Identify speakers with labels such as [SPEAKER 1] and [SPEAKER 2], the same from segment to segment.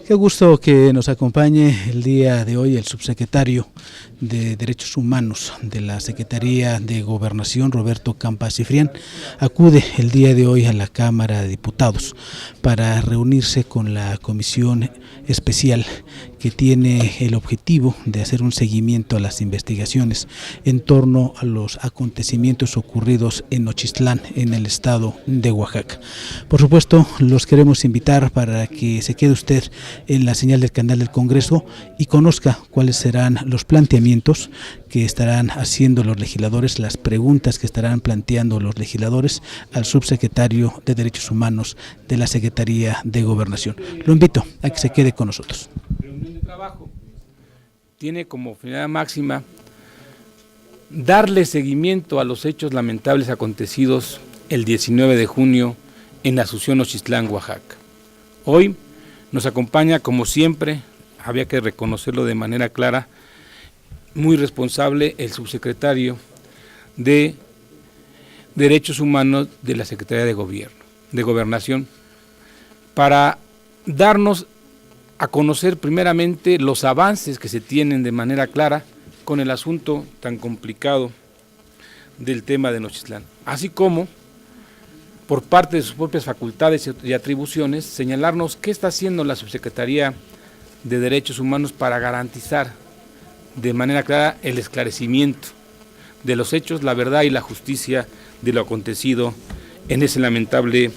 [SPEAKER 1] Qué gusto que nos acompañe el día de hoy el subsecretario de Derechos Humanos de la Secretaría de Gobernación, Roberto Campa Cifrián. Acude el día de hoy a la Cámara de Diputados para reunirse con la comisión especial que tiene el objetivo de hacer un seguimiento a las investigaciones en torno a los acontecimientos ocurridos en Nochistlán, en el estado de Oaxaca. Por supuesto, los queremos invitar para que se quede usted en la señal del canal del Congreso y conozca cuáles serán los planteamientos que estarán haciendo los legisladores, las preguntas que estarán planteando los legisladores al subsecretario de Derechos Humanos de la Secretaría de Gobernación. Lo invito a que se quede con nosotros.
[SPEAKER 2] Reunión de trabajo tiene como finalidad máxima darle seguimiento a los hechos lamentables acontecidos el 19 de junio en Asunción, Nochistlán, Oaxaca. Hoy nos acompaña, como siempre, había que reconocerlo de manera clara, muy responsable, el subsecretario de Derechos Humanos de la Secretaría de Gobernación, para darnos a conocer primeramente los avances que se tienen de manera clara con el asunto tan complicado del tema de Nochistlán, así como por parte de sus propias facultades y atribuciones, señalarnos qué está haciendo la Subsecretaría de Derechos Humanos para garantizar de manera clara el esclarecimiento de los hechos, la verdad y la justicia de lo acontecido en ese lamentable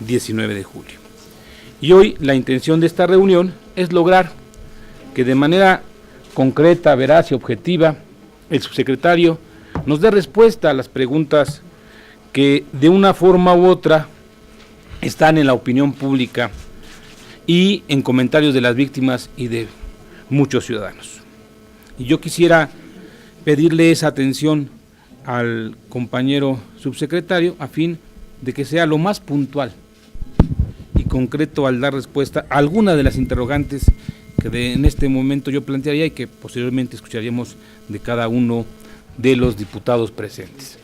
[SPEAKER 2] 19 de julio. Y hoy la intención de esta reunión es lograr que de manera concreta, veraz y objetiva, el subsecretario nos dé respuesta a las preguntas que de una forma u otra están en la opinión pública y en comentarios de las víctimas y de muchos ciudadanos. Y yo quisiera pedirle esa atención al compañero subsecretario a fin de que sea lo más puntual y concreto al dar respuesta a alguna de las interrogantes que en este momento yo plantearía y que posteriormente escucharíamos de cada uno de los diputados presentes.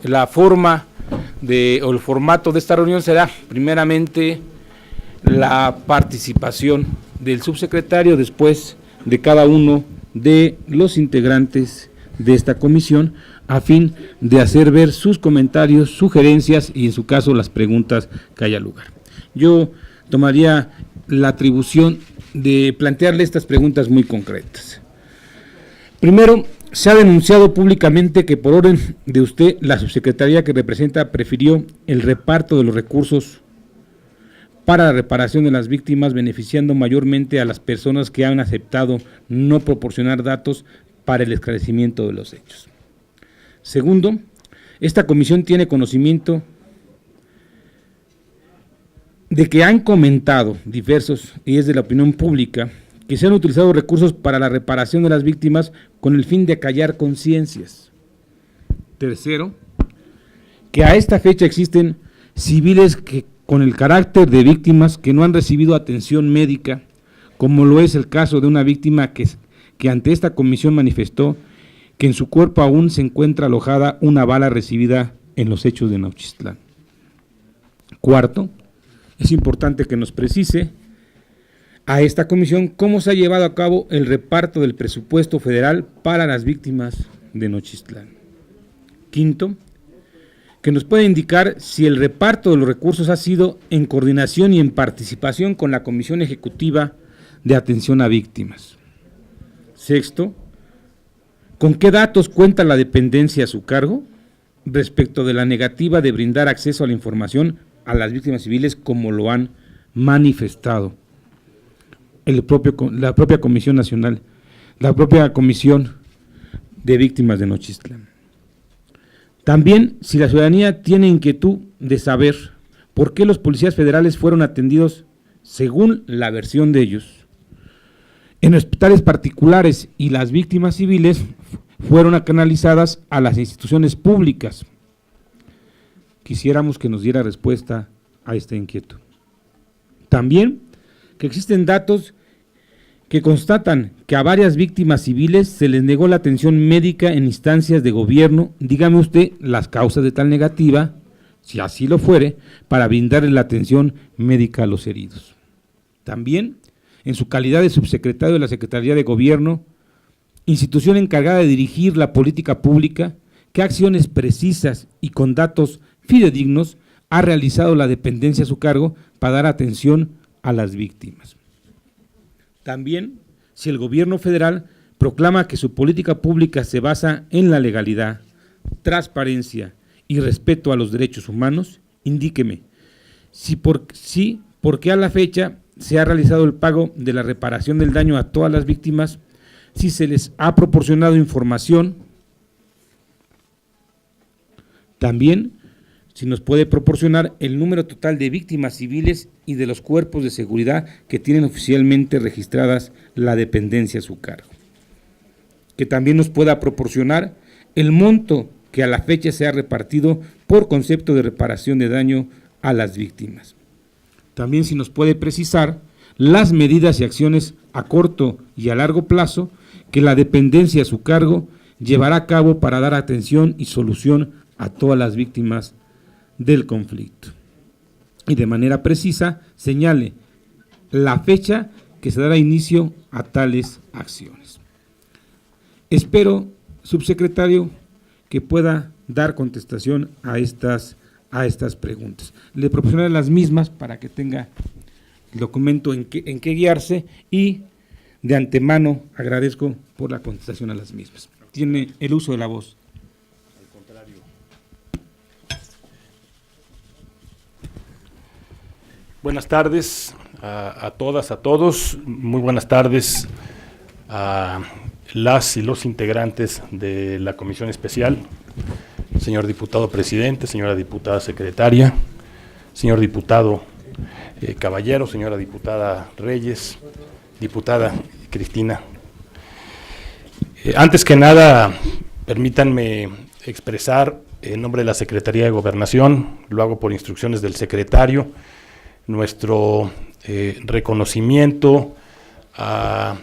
[SPEAKER 2] La forma o el formato de esta reunión será primeramente la participación del subsecretario, después de cada uno de los integrantes de esta comisión, a fin de hacer ver sus comentarios, sugerencias y en su caso las preguntas que haya lugar. Yo tomaría la atribución de plantearle estas preguntas muy concretas. Primero, se ha denunciado públicamente que por orden de usted, la subsecretaría que representa prefirió el reparto de los recursos para la reparación de las víctimas, beneficiando mayormente a las personas que han aceptado no proporcionar datos para el esclarecimiento de los hechos. Segundo, esta comisión tiene conocimiento de que han comentado diversos, y es de la opinión pública, que se han utilizado recursos para la reparación de las víctimas con el fin de acallar conciencias. Tercero, que a esta fecha existen civiles que con el carácter de víctimas que no han recibido atención médica, como lo es el caso de una víctima que ante esta comisión manifestó que en su cuerpo aún se encuentra alojada una bala recibida en los hechos de Nochistlán. Cuarto, es importante que nos precise a esta comisión cómo se ha llevado a cabo el reparto del presupuesto federal para las víctimas de Nochistlán. Quinto, que nos puede indicar si el reparto de los recursos ha sido en coordinación y en participación con la Comisión Ejecutiva de Atención a Víctimas. Sexto, ¿con qué datos cuenta la dependencia a su cargo respecto de la negativa de brindar acceso a la información a las víctimas civiles como lo han manifestado la propia Comisión Nacional, la propia Comisión de Víctimas de Nochistlán? También, si la ciudadanía tiene inquietud de saber por qué los policías federales fueron atendidos, según la versión de ellos, en hospitales particulares y las víctimas civiles fueron canalizadas a las instituciones públicas. quisiéramos que nos diera respuesta a esta inquietud. También que existen datos que constatan que a varias víctimas civiles se les negó la atención médica en instancias de gobierno. Dígame usted las causas de tal negativa, si así lo fuere, para brindarle la atención médica a los heridos. También, en su calidad de subsecretario de la Secretaría de Gobierno, institución encargada de dirigir la política pública, ¿qué acciones precisas y con datos fidedignos ha realizado la dependencia a su cargo para dar atención a las víctimas? También, si el gobierno federal proclama que su política pública se basa en la legalidad, transparencia y respeto a los derechos humanos, indíqueme por qué a la fecha se ha realizado el pago de la reparación del daño a todas las víctimas, si se les ha proporcionado información. También, si nos puede proporcionar el número total de víctimas civiles y de los cuerpos de seguridad que tienen oficialmente registradas la dependencia a su cargo. Que también nos pueda proporcionar el monto que a la fecha se ha repartido por concepto de reparación de daño a las víctimas. También si nos puede precisar las medidas y acciones a corto y a largo plazo que la dependencia a su cargo llevará a cabo para dar atención y solución a todas las víctimas del conflicto. Y de manera precisa señale la fecha que se dará inicio a tales acciones. Espero, subsecretario, que pueda dar contestación a estas preguntas. Le proporcionaré las mismas para que tenga el documento en qué guiarse, y de antemano agradezco por la contestación a las mismas. Tiene el uso de la voz.
[SPEAKER 3] Buenas tardes a todas, a todos. Muy buenas tardes a las y los integrantes de la comisión especial, señor diputado presidente, señora diputada secretaria, señor diputado Caballero, señora diputada Reyes, diputada Cristina. Antes que nada, permítanme expresar en nombre de la Secretaría de Gobernación, lo hago por instrucciones del secretario, nuestro reconocimiento a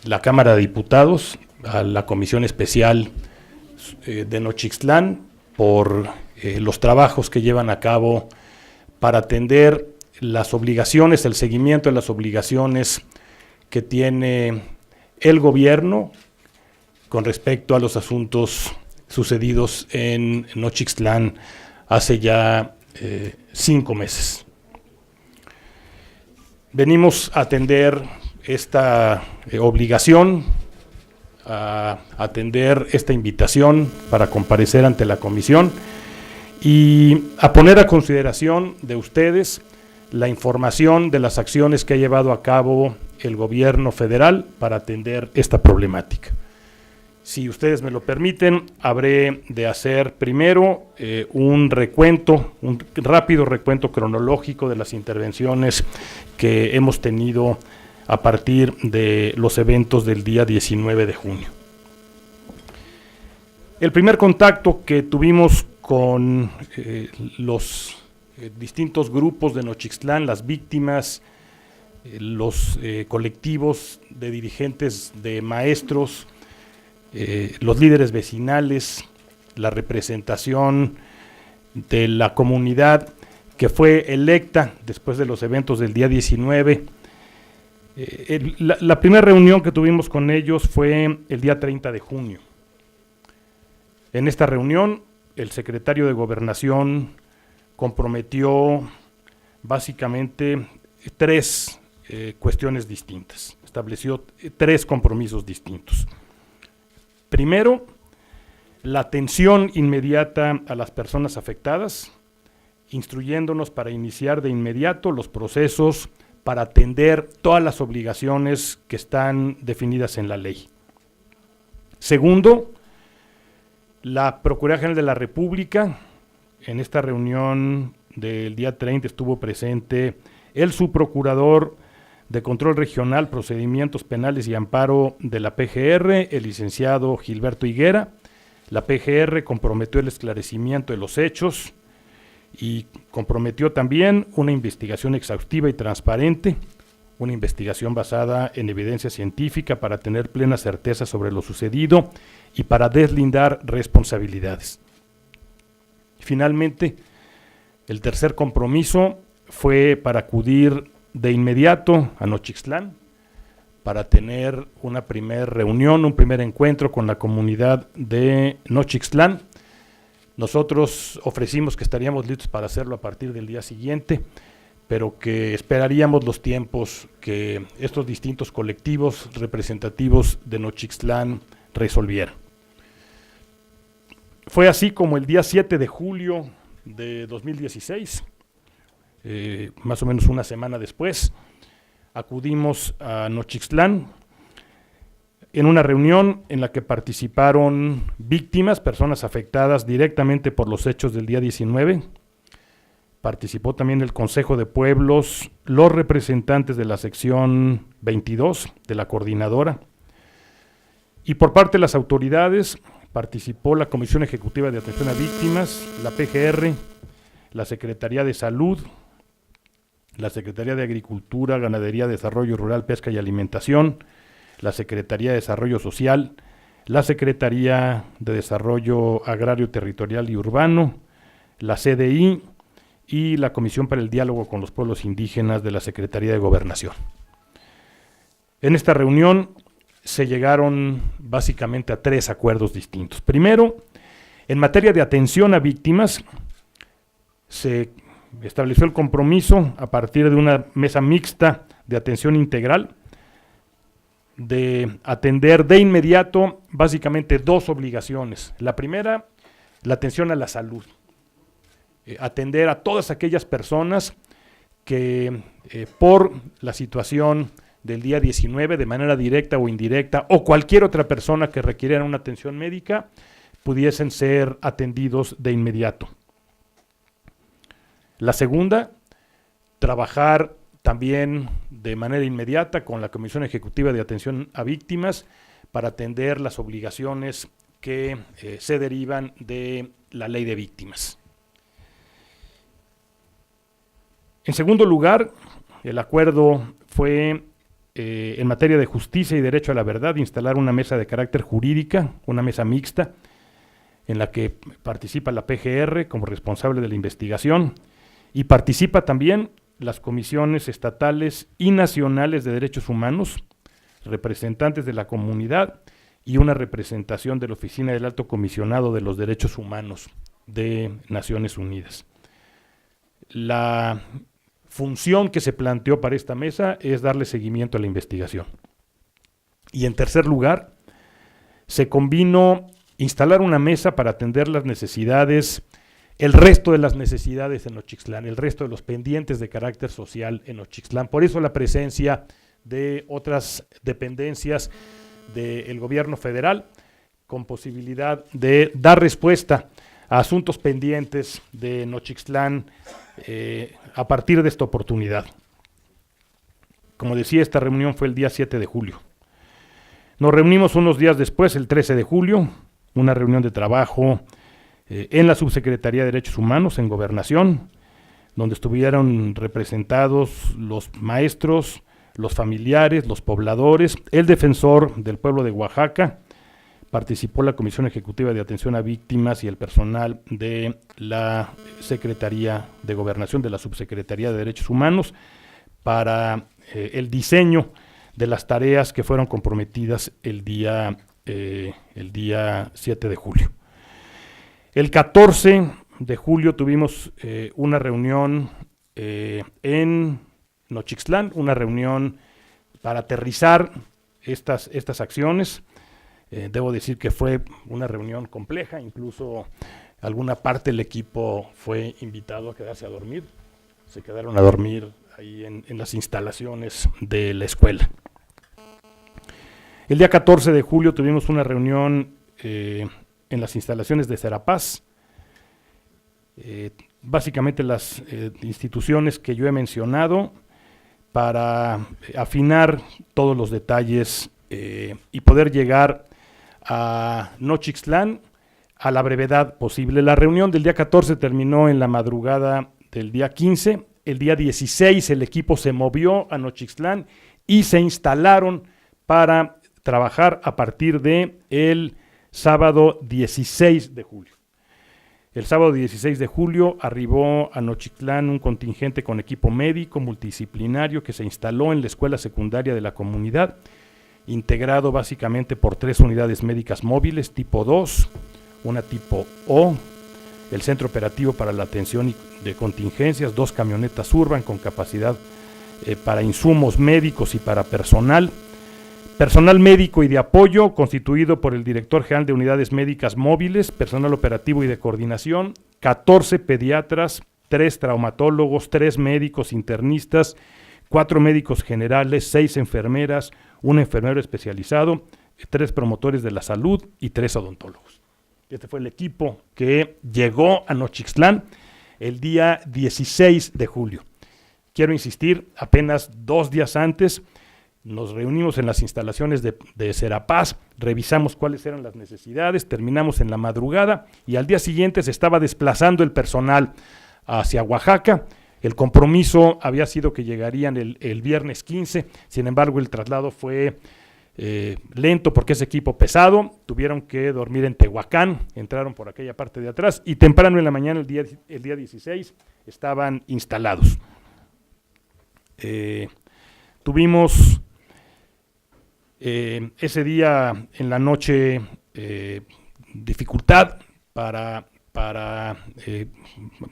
[SPEAKER 3] la Cámara de Diputados, a la Comisión Especial de Nochixtlán, por los trabajos que llevan a cabo para atender las obligaciones, el seguimiento de las obligaciones que tiene el gobierno con respecto a los asuntos sucedidos en Nochixtlán hace ya 5 meses. Venimos a atender esta obligación, a atender esta invitación para comparecer ante la comisión y a poner a consideración de ustedes la información de las acciones que ha llevado a cabo el gobierno federal para atender esta problemática. Si ustedes me lo permiten, habré de hacer primero un rápido recuento cronológico de las intervenciones que hemos tenido a partir de los eventos del día 19 de junio. El primer contacto que tuvimos con los distintos grupos de Nochixtlán, las víctimas, los colectivos de dirigentes de maestros, los líderes vecinales, la representación de la comunidad que fue electa después de los eventos del día 19. La primera reunión que tuvimos con ellos fue el día 30 de junio. En esta reunión, el secretario de Gobernación comprometió básicamente 3 cuestiones distintas, estableció 3 compromisos distintos. Primero, la atención inmediata a las personas afectadas, instruyéndonos para iniciar de inmediato los procesos para atender todas las obligaciones que están definidas en la ley. Segundo, la Procuraduría General de la República, en esta reunión del día 30 estuvo presente el subprocurador de Control Regional, Procedimientos Penales y Amparo de la PGR, el licenciado Gilberto Higuera. La PGR comprometió el esclarecimiento de los hechos y comprometió también una investigación exhaustiva y transparente, una investigación basada en evidencia científica para tener plena certeza sobre lo sucedido y para deslindar responsabilidades. Finalmente, el tercer compromiso fue para acudir de inmediato a Nochixtlán para tener una primera reunión, un primer encuentro con la comunidad de Nochixtlán. Nosotros ofrecimos que estaríamos listos para hacerlo a partir del día siguiente, pero que esperaríamos los tiempos que estos distintos colectivos representativos de Nochixtlán resolvieran. Fue así como el día 7 de julio de 2016, más o menos una semana después, acudimos a Nochixtlán en una reunión en la que participaron víctimas, personas afectadas directamente por los hechos del día 19. Participó también el Consejo de Pueblos, los representantes de la sección 22 de la coordinadora, y por parte de las autoridades participó la Comisión Ejecutiva de Atención a Víctimas, la PGR, la Secretaría de Salud, la Secretaría de Agricultura, Ganadería, Desarrollo Rural, Pesca y Alimentación, la Secretaría de Desarrollo Social, la Secretaría de Desarrollo Agrario, Territorial y Urbano, la CDI y la Comisión para el Diálogo con los Pueblos Indígenas de la Secretaría de Gobernación. En esta reunión se llegaron básicamente a 3 acuerdos distintos. Primero, en materia de atención a víctimas, se estableció el compromiso a partir de una mesa mixta de atención integral de atender de inmediato básicamente 2 obligaciones. La primera, la atención a la salud. Atender a todas aquellas personas que por la situación del día 19, de manera directa o indirecta, o cualquier otra persona que requiera una atención médica, pudiesen ser atendidos de inmediato. La segunda, trabajar también de manera inmediata con la Comisión Ejecutiva de Atención a Víctimas para atender las obligaciones que se derivan de la Ley de Víctimas. En segundo lugar, el acuerdo fue en materia de justicia y derecho a la verdad, instalar una mesa de carácter jurídica, una mesa mixta, en la que participa la PGR como responsable de la investigación y participa también las comisiones estatales y nacionales de derechos humanos, representantes de la comunidad y una representación de la Oficina del Alto Comisionado de los Derechos Humanos de Naciones Unidas. La función que se planteó para esta mesa es darle seguimiento a la investigación. Y en tercer lugar, se convino instalar una mesa para atender las necesidades, el resto de las necesidades en Nochixtlán, el resto de los pendientes de carácter social en Nochixtlán. Por eso la presencia de otras dependencias del gobierno federal con posibilidad de dar respuesta a asuntos pendientes de Nochixtlán a partir de esta oportunidad. Como decía, esta reunión fue el día 7 de julio. Nos reunimos unos días después, el 13 de julio, una reunión de trabajo en la Subsecretaría de Derechos Humanos, en Gobernación, donde estuvieron representados los maestros, los familiares, los pobladores, el defensor del pueblo de Oaxaca. Participó la Comisión Ejecutiva de Atención a Víctimas y el personal de la Secretaría de Gobernación, de la Subsecretaría de Derechos Humanos, para el diseño de las tareas que fueron comprometidas el día 7 de julio. El 14 de julio tuvimos una reunión en Nochixtlán, una reunión para aterrizar estas acciones. Debo decir que fue una reunión compleja, incluso alguna parte del equipo fue invitado a quedarse a dormir. Se quedaron a dormir ahí en las instalaciones de la escuela. El día 14 de julio tuvimos una reunión en las instalaciones de Serapaz. Básicamente las instituciones que yo he mencionado para afinar todos los detalles y poder llegar a Nochixtlán a la brevedad posible. La reunión del día 14 terminó en la madrugada del día 15. El día 16 el equipo se movió a Nochixtlán y se instalaron para trabajar a partir de el sábado 16 de julio. El sábado 16 de julio arribó a Nochixtlán un contingente con equipo médico multidisciplinario que se instaló en la escuela secundaria de la comunidad, integrado básicamente por 3 unidades médicas móviles tipo 2, una tipo O, el centro operativo para la atención de contingencias, 2 camionetas Urban con capacidad para insumos médicos y para personal médico y de apoyo constituido por el director general de unidades médicas móviles, personal operativo y de coordinación, 14 pediatras, 3 traumatólogos, 3 médicos internistas, 4 médicos generales, 6 enfermeras, un enfermero especializado, 3 promotores de la salud y 3 odontólogos. Este fue el equipo que llegó a Nochixtlán el día 16 de julio. Quiero insistir, apenas 2 días antes nos reunimos en las instalaciones de Serapaz, revisamos cuáles eran las necesidades, terminamos en la madrugada y al día siguiente se estaba desplazando el personal hacia Oaxaca. El compromiso había sido que llegarían el viernes 15, sin embargo el traslado fue lento porque es equipo pesado, tuvieron que dormir en Tehuacán, entraron por aquella parte de atrás y temprano en la mañana, el día 16, estaban instalados. Tuvimos ese día en la noche dificultad para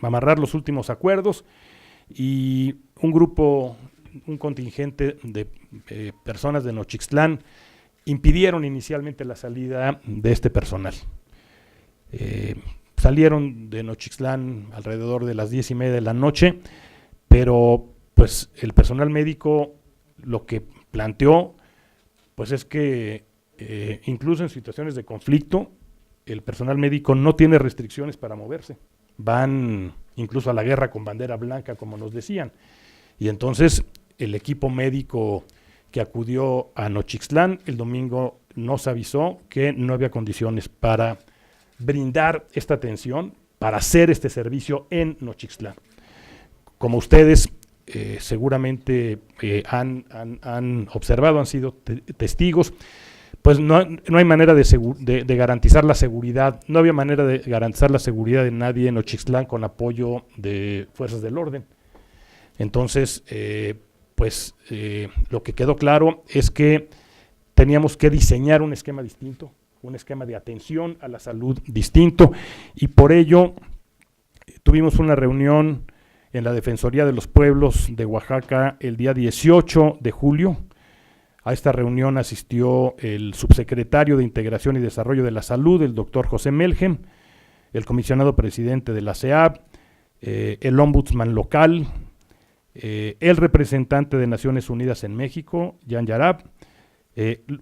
[SPEAKER 3] amarrar los últimos acuerdos y un contingente de personas de Nochixtlán impidieron inicialmente la salida de este personal. Salieron de Nochixtlán alrededor de las 10:30 de la noche, pero pues el personal médico lo que planteó pues es que incluso en situaciones de conflicto el personal médico no tiene restricciones para moverse, van incluso a la guerra con bandera blanca como nos decían, y entonces el equipo médico que acudió a Nochixtlán el domingo nos avisó que no había condiciones para brindar esta atención, para hacer este servicio en Nochixtlán. Como ustedes seguramente han observado, han sido testigos, pues no hay manera de garantizar la seguridad, no había manera de garantizar la seguridad de nadie en Nochixtlán con apoyo de fuerzas del orden. Entonces, lo que quedó claro es que teníamos que diseñar un esquema distinto, un esquema de atención a la salud distinto, y por ello tuvimos una reunión en la Defensoría de los Pueblos de Oaxaca el día 18 de julio. A esta reunión asistió el subsecretario de Integración y Desarrollo de la Salud, el doctor José Melgen, el comisionado presidente de la CEAB, el ombudsman local, el representante de Naciones Unidas en México, Jan Yarab,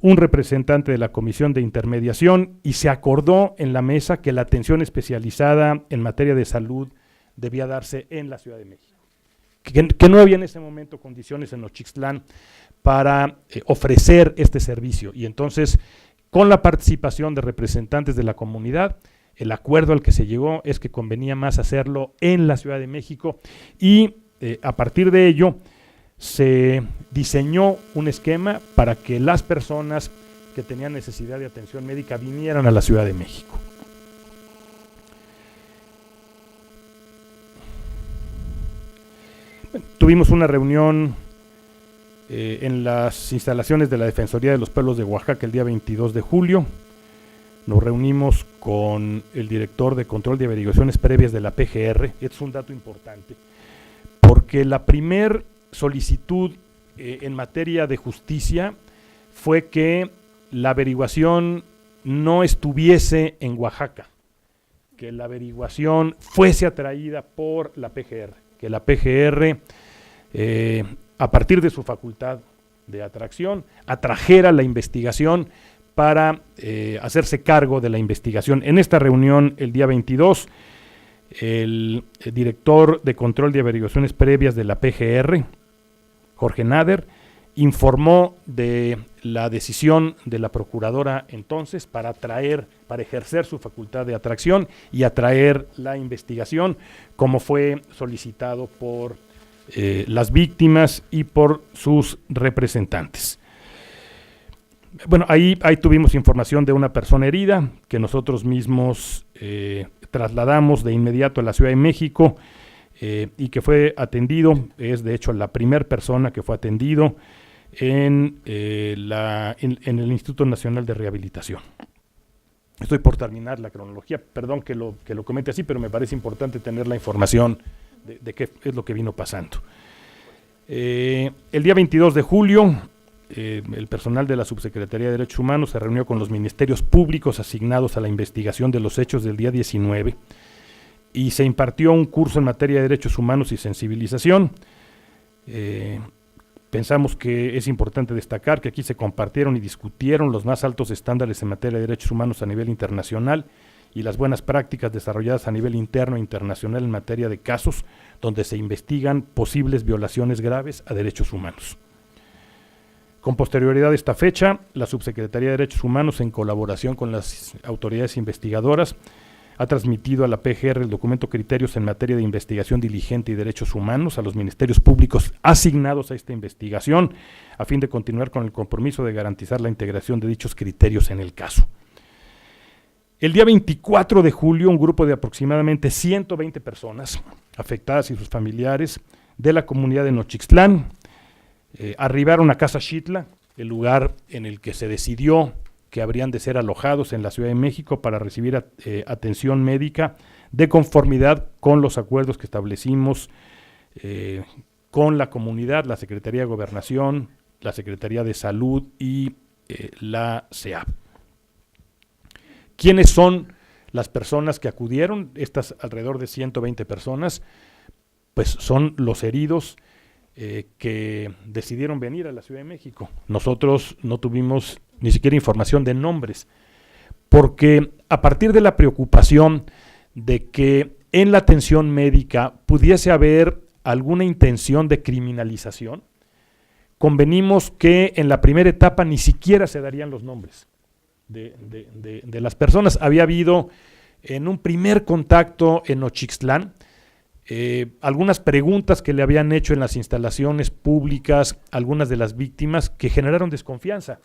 [SPEAKER 3] un representante de la Comisión de Intermediación, y se acordó en la mesa que la atención especializada en materia de salud debía darse en la Ciudad de México, que no había en ese momento condiciones en Nochixtlán para ofrecer este servicio, y entonces con la participación de representantes de la comunidad, el acuerdo al que se llegó es que convenía más hacerlo en la Ciudad de México, y a partir de ello se diseñó un esquema para que las personas que tenían necesidad de atención médica vinieran a la Ciudad de México. Tuvimos una reunión en las instalaciones de la Defensoría de los Pueblos de Oaxaca el día 22 de julio. Nos reunimos con el director de Control de Averiguaciones Previas de la PGR. Este es un dato importante, porque la primer solicitud en materia de justicia fue que la averiguación no estuviese en Oaxaca, que la averiguación fuese atraída por la PGR, que la PGR, a partir de su facultad de atracción, atrajera la investigación para hacerse cargo de la investigación. En esta reunión, el día 22, el director de Control de Averiguaciones Previas de la PGR, Jorge Nader, informó de la decisión de la procuradora entonces para ejercer su facultad de atracción y atraer la investigación, como fue solicitado por las víctimas y por sus representantes. Bueno, ahí tuvimos información de una persona herida que nosotros mismos trasladamos de inmediato a la Ciudad de México y que fue atendido, es de hecho la primera persona que fue atendido en el Instituto Nacional de Rehabilitación. Estoy por terminar la cronología, perdón que lo comente así, pero me parece importante tener la información de qué es lo que vino pasando. El día 22 de julio, el personal de la Subsecretaría de Derechos Humanos se reunió con los ministerios públicos asignados a la investigación de los hechos del día 19 y se impartió un curso en materia de derechos humanos y sensibilización. Pensamos que es importante destacar que aquí se compartieron y discutieron los más altos estándares en materia de derechos humanos a nivel internacional y las buenas prácticas desarrolladas a nivel interno e internacional en materia de casos donde se investigan posibles violaciones graves a derechos humanos. Con posterioridad a esta fecha, la Subsecretaría de Derechos Humanos, en colaboración con las autoridades investigadoras, ha transmitido a la PGR el documento Criterios en materia de investigación diligente y derechos humanos a los ministerios públicos asignados a esta investigación, a fin de continuar con el compromiso de garantizar la integración de dichos criterios en el caso. El día 24 de julio, un grupo de aproximadamente 120 personas afectadas y sus familiares de la comunidad de Nochixtlán arribaron a Casa Xitla, el lugar en el que se decidió que habrían de ser alojados en la Ciudad de México para recibir atención médica de conformidad con los acuerdos que establecimos con la comunidad, la Secretaría de Gobernación, la Secretaría de Salud y la SEAP. ¿Quiénes son las personas que acudieron? Estas alrededor de 120 personas, pues son los heridos que decidieron venir a la Ciudad de México. Nosotros no tuvimos ni siquiera información de nombres, porque a partir de la preocupación de que en la atención médica pudiese haber alguna intención de criminalización, convenimos que en la primera etapa ni siquiera se darían los nombres de las personas. Había habido en un primer contacto en Nochixtlán algunas preguntas que le habían hecho en las instalaciones públicas algunas de las víctimas que generaron desconfianza,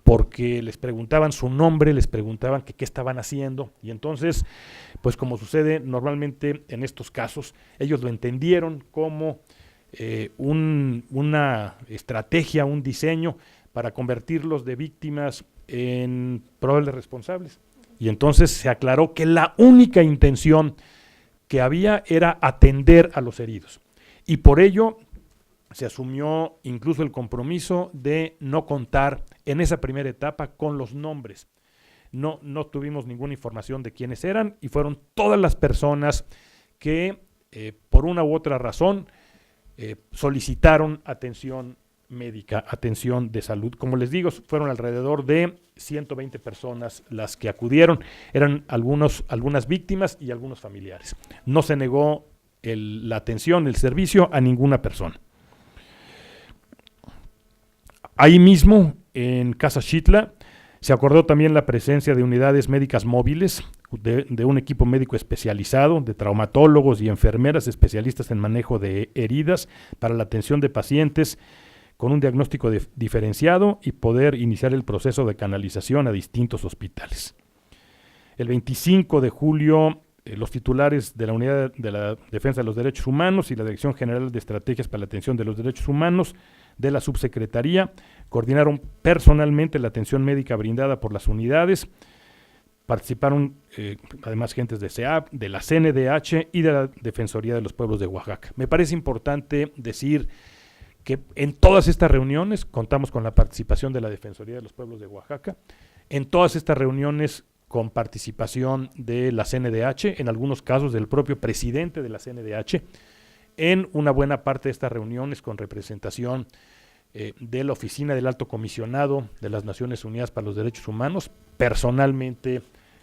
[SPEAKER 3] porque les preguntaban su nombre, les preguntaban qué estaban haciendo, y entonces, pues como sucede normalmente en estos casos, ellos lo entendieron como una estrategia, un diseño para convertirlos de víctimas en probables responsables. Y entonces se aclaró que la única intención que había era atender a los heridos. Y por ello se asumió incluso el compromiso de no contar en esa primera etapa con los nombres. No tuvimos ninguna información de quiénes eran y fueron todas las personas que por una u otra razón solicitaron atención médica, atención de salud. Como les digo, fueron alrededor de 120 personas las que acudieron. Eran algunas víctimas y algunos familiares. No se negó la atención, el servicio a ninguna persona. Ahí mismo, en Casa Xitla, se acordó también la presencia de unidades médicas móviles, de un equipo médico especializado, de traumatólogos y enfermeras especialistas en manejo de heridas para la atención de pacientes con un diagnóstico diferenciado y poder iniciar el proceso de canalización a distintos hospitales. El 25 de julio, los titulares de la Unidad de la Defensa de los Derechos Humanos y la Dirección General de Estrategias para la Atención de los Derechos Humanos de la Subsecretaría coordinaron personalmente la atención médica brindada por las unidades. Participaron además gentes de SEAP, de la CNDH y de la Defensoría de los Pueblos de Oaxaca. Me parece importante decir que en todas estas reuniones contamos con la participación de la Defensoría de los Pueblos de Oaxaca, en todas estas reuniones con participación de la CNDH, en algunos casos del propio presidente de la CNDH, en una buena parte de estas reuniones con representación de la Oficina del Alto Comisionado de las Naciones Unidas para los Derechos Humanos, personalmente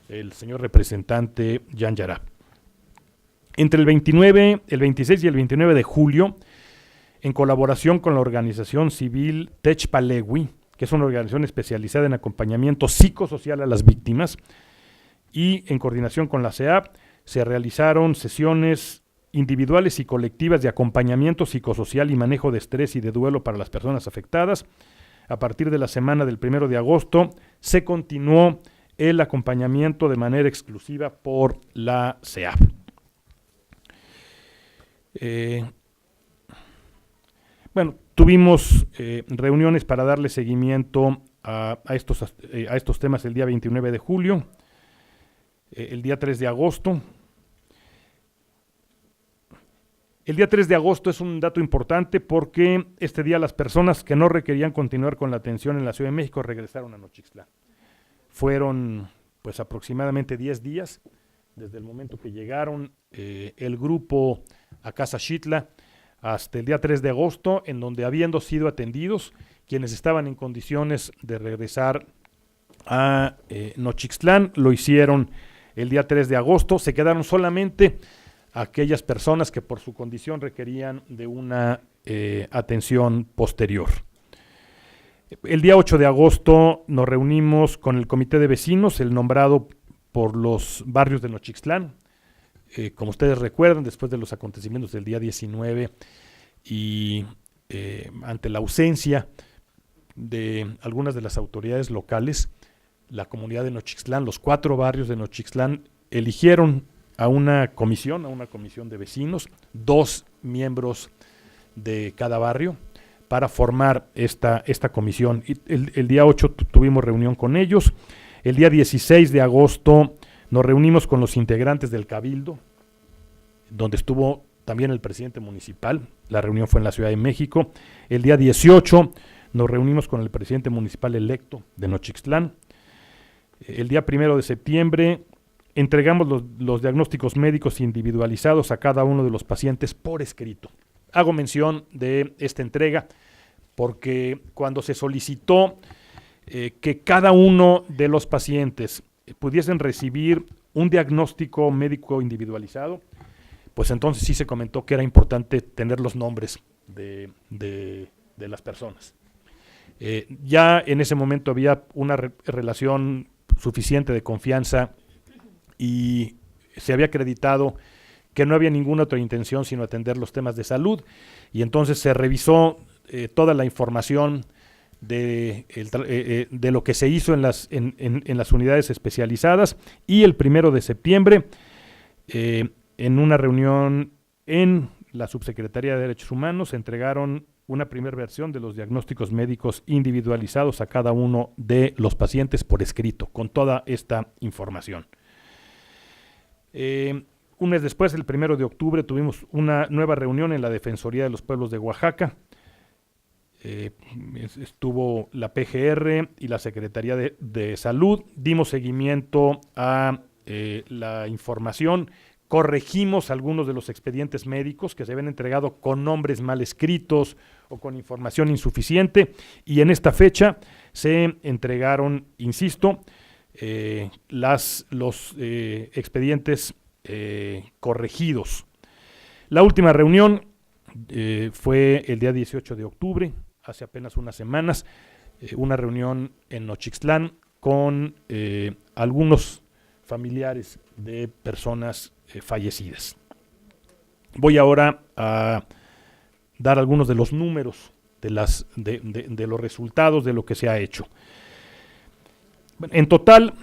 [SPEAKER 3] el señor representante Jan Yarab. Entre el 26 y el 29 de julio, en colaboración con la organización civil Techpalegui, que es una organización especializada en acompañamiento psicosocial a las víctimas, y en coordinación con la CEAP se realizaron sesiones individuales y colectivas de acompañamiento psicosocial y manejo de estrés y de duelo para las personas afectadas. A partir de la semana del 1 de agosto se continuó el acompañamiento de manera exclusiva por la CEAP. Tuvimos reuniones para darle seguimiento a estos temas el día 29 de julio, el día 3 de agosto. El día 3 de agosto es un dato importante porque este día las personas que no requerían continuar con la atención en la Ciudad de México regresaron a Nochixtlán. Fueron pues aproximadamente 10 días desde el momento que llegaron el grupo a Casa Xitla hasta el día 3 de agosto, en donde, habiendo sido atendidos, quienes estaban en condiciones de regresar a Nochixtlán lo hicieron el día 3 de agosto. Se quedaron solamente aquellas personas que por su condición requerían de una atención posterior. El día 8 de agosto nos reunimos con el comité de vecinos, el nombrado por los barrios de Nochixtlán. Como ustedes recuerdan, después de los acontecimientos del día 19 y ante la ausencia de algunas de las autoridades locales, la comunidad de Nochixtlán, los 4 barrios de Nochixtlán, eligieron a una comisión de vecinos, 2 miembros de cada barrio, para formar esta comisión. El día 8 tuvimos reunión con ellos. El día 16 de agosto nos reunimos con los integrantes del Cabildo, donde estuvo también el presidente municipal. La reunión fue en la Ciudad de México. El día 18 nos reunimos con el presidente municipal electo de Nochixtlán. El día 1 de septiembre entregamos los diagnósticos médicos individualizados a cada uno de los pacientes por escrito. Hago mención de esta entrega porque cuando se solicitó que cada uno de los pacientes pudiesen recibir un diagnóstico médico individualizado, pues entonces sí se comentó que era importante tener los nombres de las personas. Ya en ese momento había una relación suficiente de confianza y se había acreditado que no había ninguna otra intención sino atender los temas de salud, y entonces se revisó toda la información de lo que se hizo en las unidades especializadas, y el 1 de septiembre, en una reunión en la Subsecretaría de Derechos Humanos, se entregaron una primera versión de los diagnósticos médicos individualizados a cada uno de los pacientes por escrito, con toda esta información. Un mes después, el 1 de octubre, tuvimos una nueva reunión en la Defensoría de los Pueblos de Oaxaca. Estuvo la PGR y la Secretaría de Salud. Dimos seguimiento a la información, corregimos algunos de los expedientes médicos que se habían entregado con nombres mal escritos o con información insuficiente, y en esta fecha se entregaron, insisto, los expedientes corregidos. La última reunión fue el día 18 de octubre, hace apenas unas semanas, una reunión en Nochixtlán con algunos familiares de personas fallecidas. Voy ahora a dar algunos de los números de los resultados de lo que se ha hecho. En total,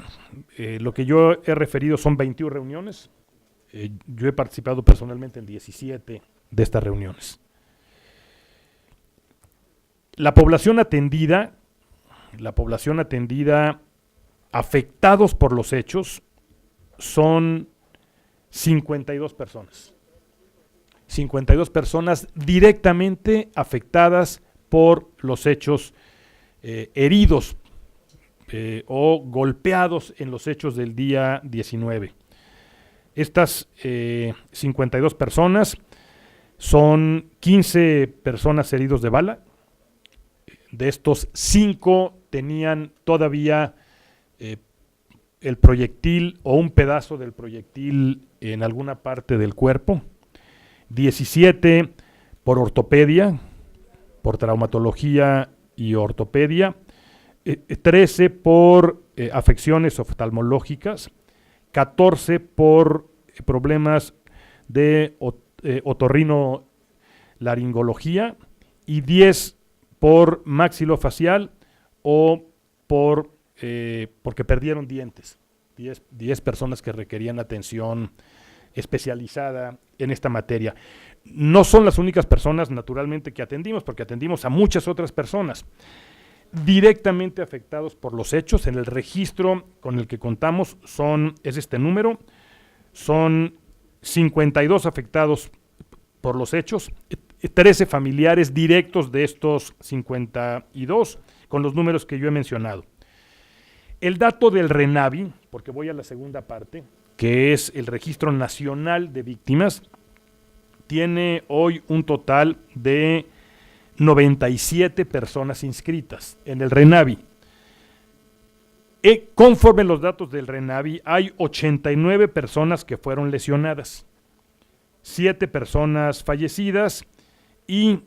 [SPEAKER 3] lo que yo he referido son 21 reuniones. Yo he participado personalmente en 17 de estas reuniones. La población atendida afectados por los hechos son 52 personas. 52 personas directamente afectadas por los hechos, heridos o golpeados en los hechos del día 19. Estas 52 personas son 15 personas heridos de bala. De estos, 5 tenían todavía el proyectil o un pedazo del proyectil en alguna parte del cuerpo. 17 por ortopedia, por traumatología y ortopedia. 13 por afecciones oftalmológicas, 14 por problemas de otorrinolaringología y 10 por maxilofacial o porque perdieron dientes. 10 personas que requerían atención especializada en esta materia. No son las únicas personas, naturalmente, que atendimos, porque atendimos a muchas otras personas directamente afectados por los hechos. En el registro con el que contamos es este número, son 52 afectados por los hechos, 13 familiares directos de estos 52, con los números que yo he mencionado. El dato del RENAVI, porque voy a la segunda parte, que es el Registro Nacional de Víctimas, tiene hoy un total de 97 personas inscritas en el RENAVI. Conforme los datos del RENAVI, hay 89 personas que fueron lesionadas, 7 personas fallecidas y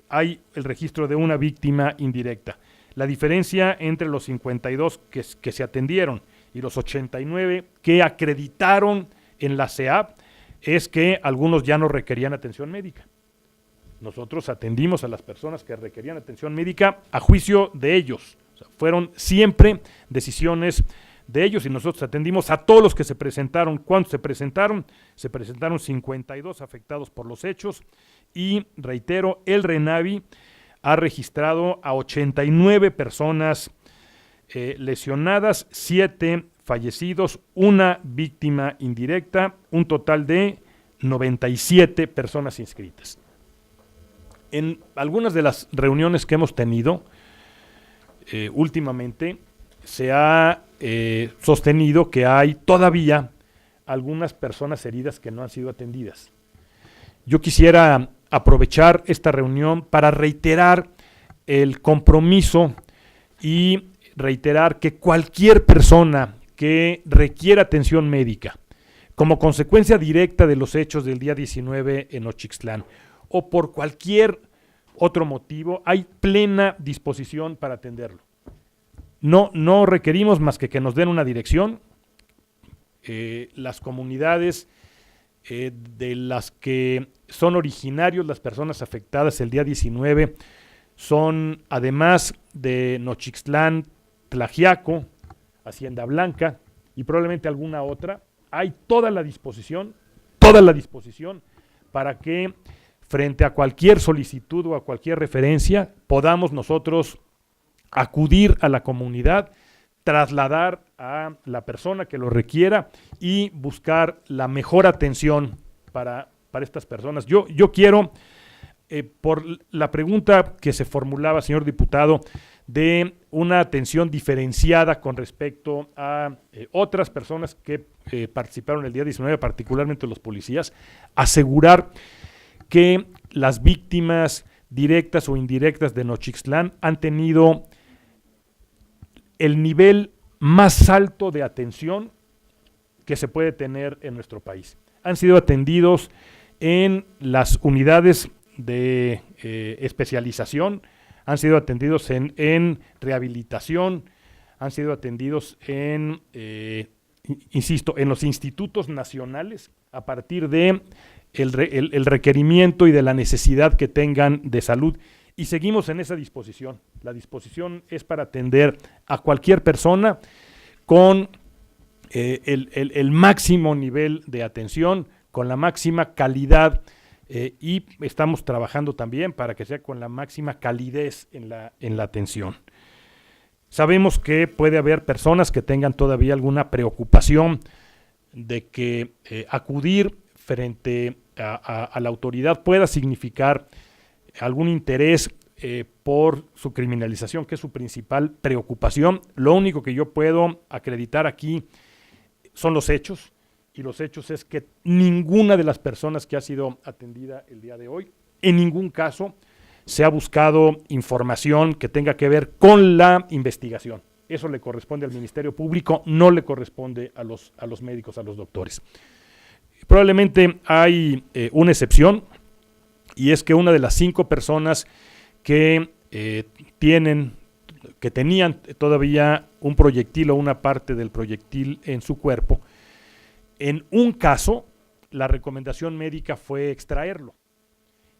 [SPEAKER 3] hay el registro de una víctima indirecta. La diferencia entre los 52 que se atendieron y los 89 que acreditaron en la CEAP es que algunos ya no requerían atención médica. Nosotros atendimos a las personas que requerían atención médica a juicio de ellos. O sea, fueron siempre decisiones de ellos y nosotros atendimos a todos los que se presentaron. ¿Cuántos se presentaron? Se presentaron 52 afectados por los hechos y, reitero, el RENAVI ha registrado a 89 personas lesionadas, 7 fallecidos, una víctima indirecta, un total de 97 personas inscritas. En algunas de las reuniones que hemos tenido últimamente se ha sostenido que hay todavía algunas personas heridas que no han sido atendidas. Yo quisiera aprovechar esta reunión para reiterar el compromiso y reiterar que cualquier persona que requiera atención médica como consecuencia directa de los hechos del día 19 en Nochixtlán o por cualquier otro motivo, hay plena disposición para atenderlo. No requerimos más que nos den una dirección. Las comunidades de las que son originarios las personas afectadas el día 19 son, además de Nochixtlán, Tlaxiaco, Hacienda Blanca y probablemente alguna otra. Hay toda la disposición para que frente a cualquier solicitud o a cualquier referencia podamos nosotros acudir a la comunidad, trasladar a la persona que lo requiera y buscar la mejor atención para estas personas. Yo quiero, por la pregunta que se formulaba, señor diputado, de una atención diferenciada con respecto a otras personas que participaron el día 19, particularmente los policías, asegurar que las víctimas directas o indirectas de Nochixtlán han tenido el nivel más alto de atención que se puede tener en nuestro país. Han sido atendidos en las unidades de especialización, han sido atendidos en rehabilitación, han sido atendidos en los institutos nacionales a partir de el requerimiento y de la necesidad que tengan de salud. Y seguimos en esa disposición. La disposición es para atender a cualquier persona con el máximo nivel de atención, con la máxima calidad y estamos trabajando también para que sea con la máxima calidez en la atención. Sabemos que puede haber personas que tengan todavía alguna preocupación de que acudir frente a la autoridad pueda significar algún interés por su criminalización, que es su principal preocupación. Lo único que yo puedo acreditar aquí son los hechos, y los hechos es que ninguna de las personas que ha sido atendida el día de hoy, en ningún caso se ha buscado información que tenga que ver con la investigación. Eso le corresponde al Ministerio Público, no le corresponde a los médicos, a los doctores. Probablemente hay una excepción, y es que una de las 5 personas que que tenían todavía un proyectil o una parte del proyectil en su cuerpo. En un caso, la recomendación médica fue extraerlo.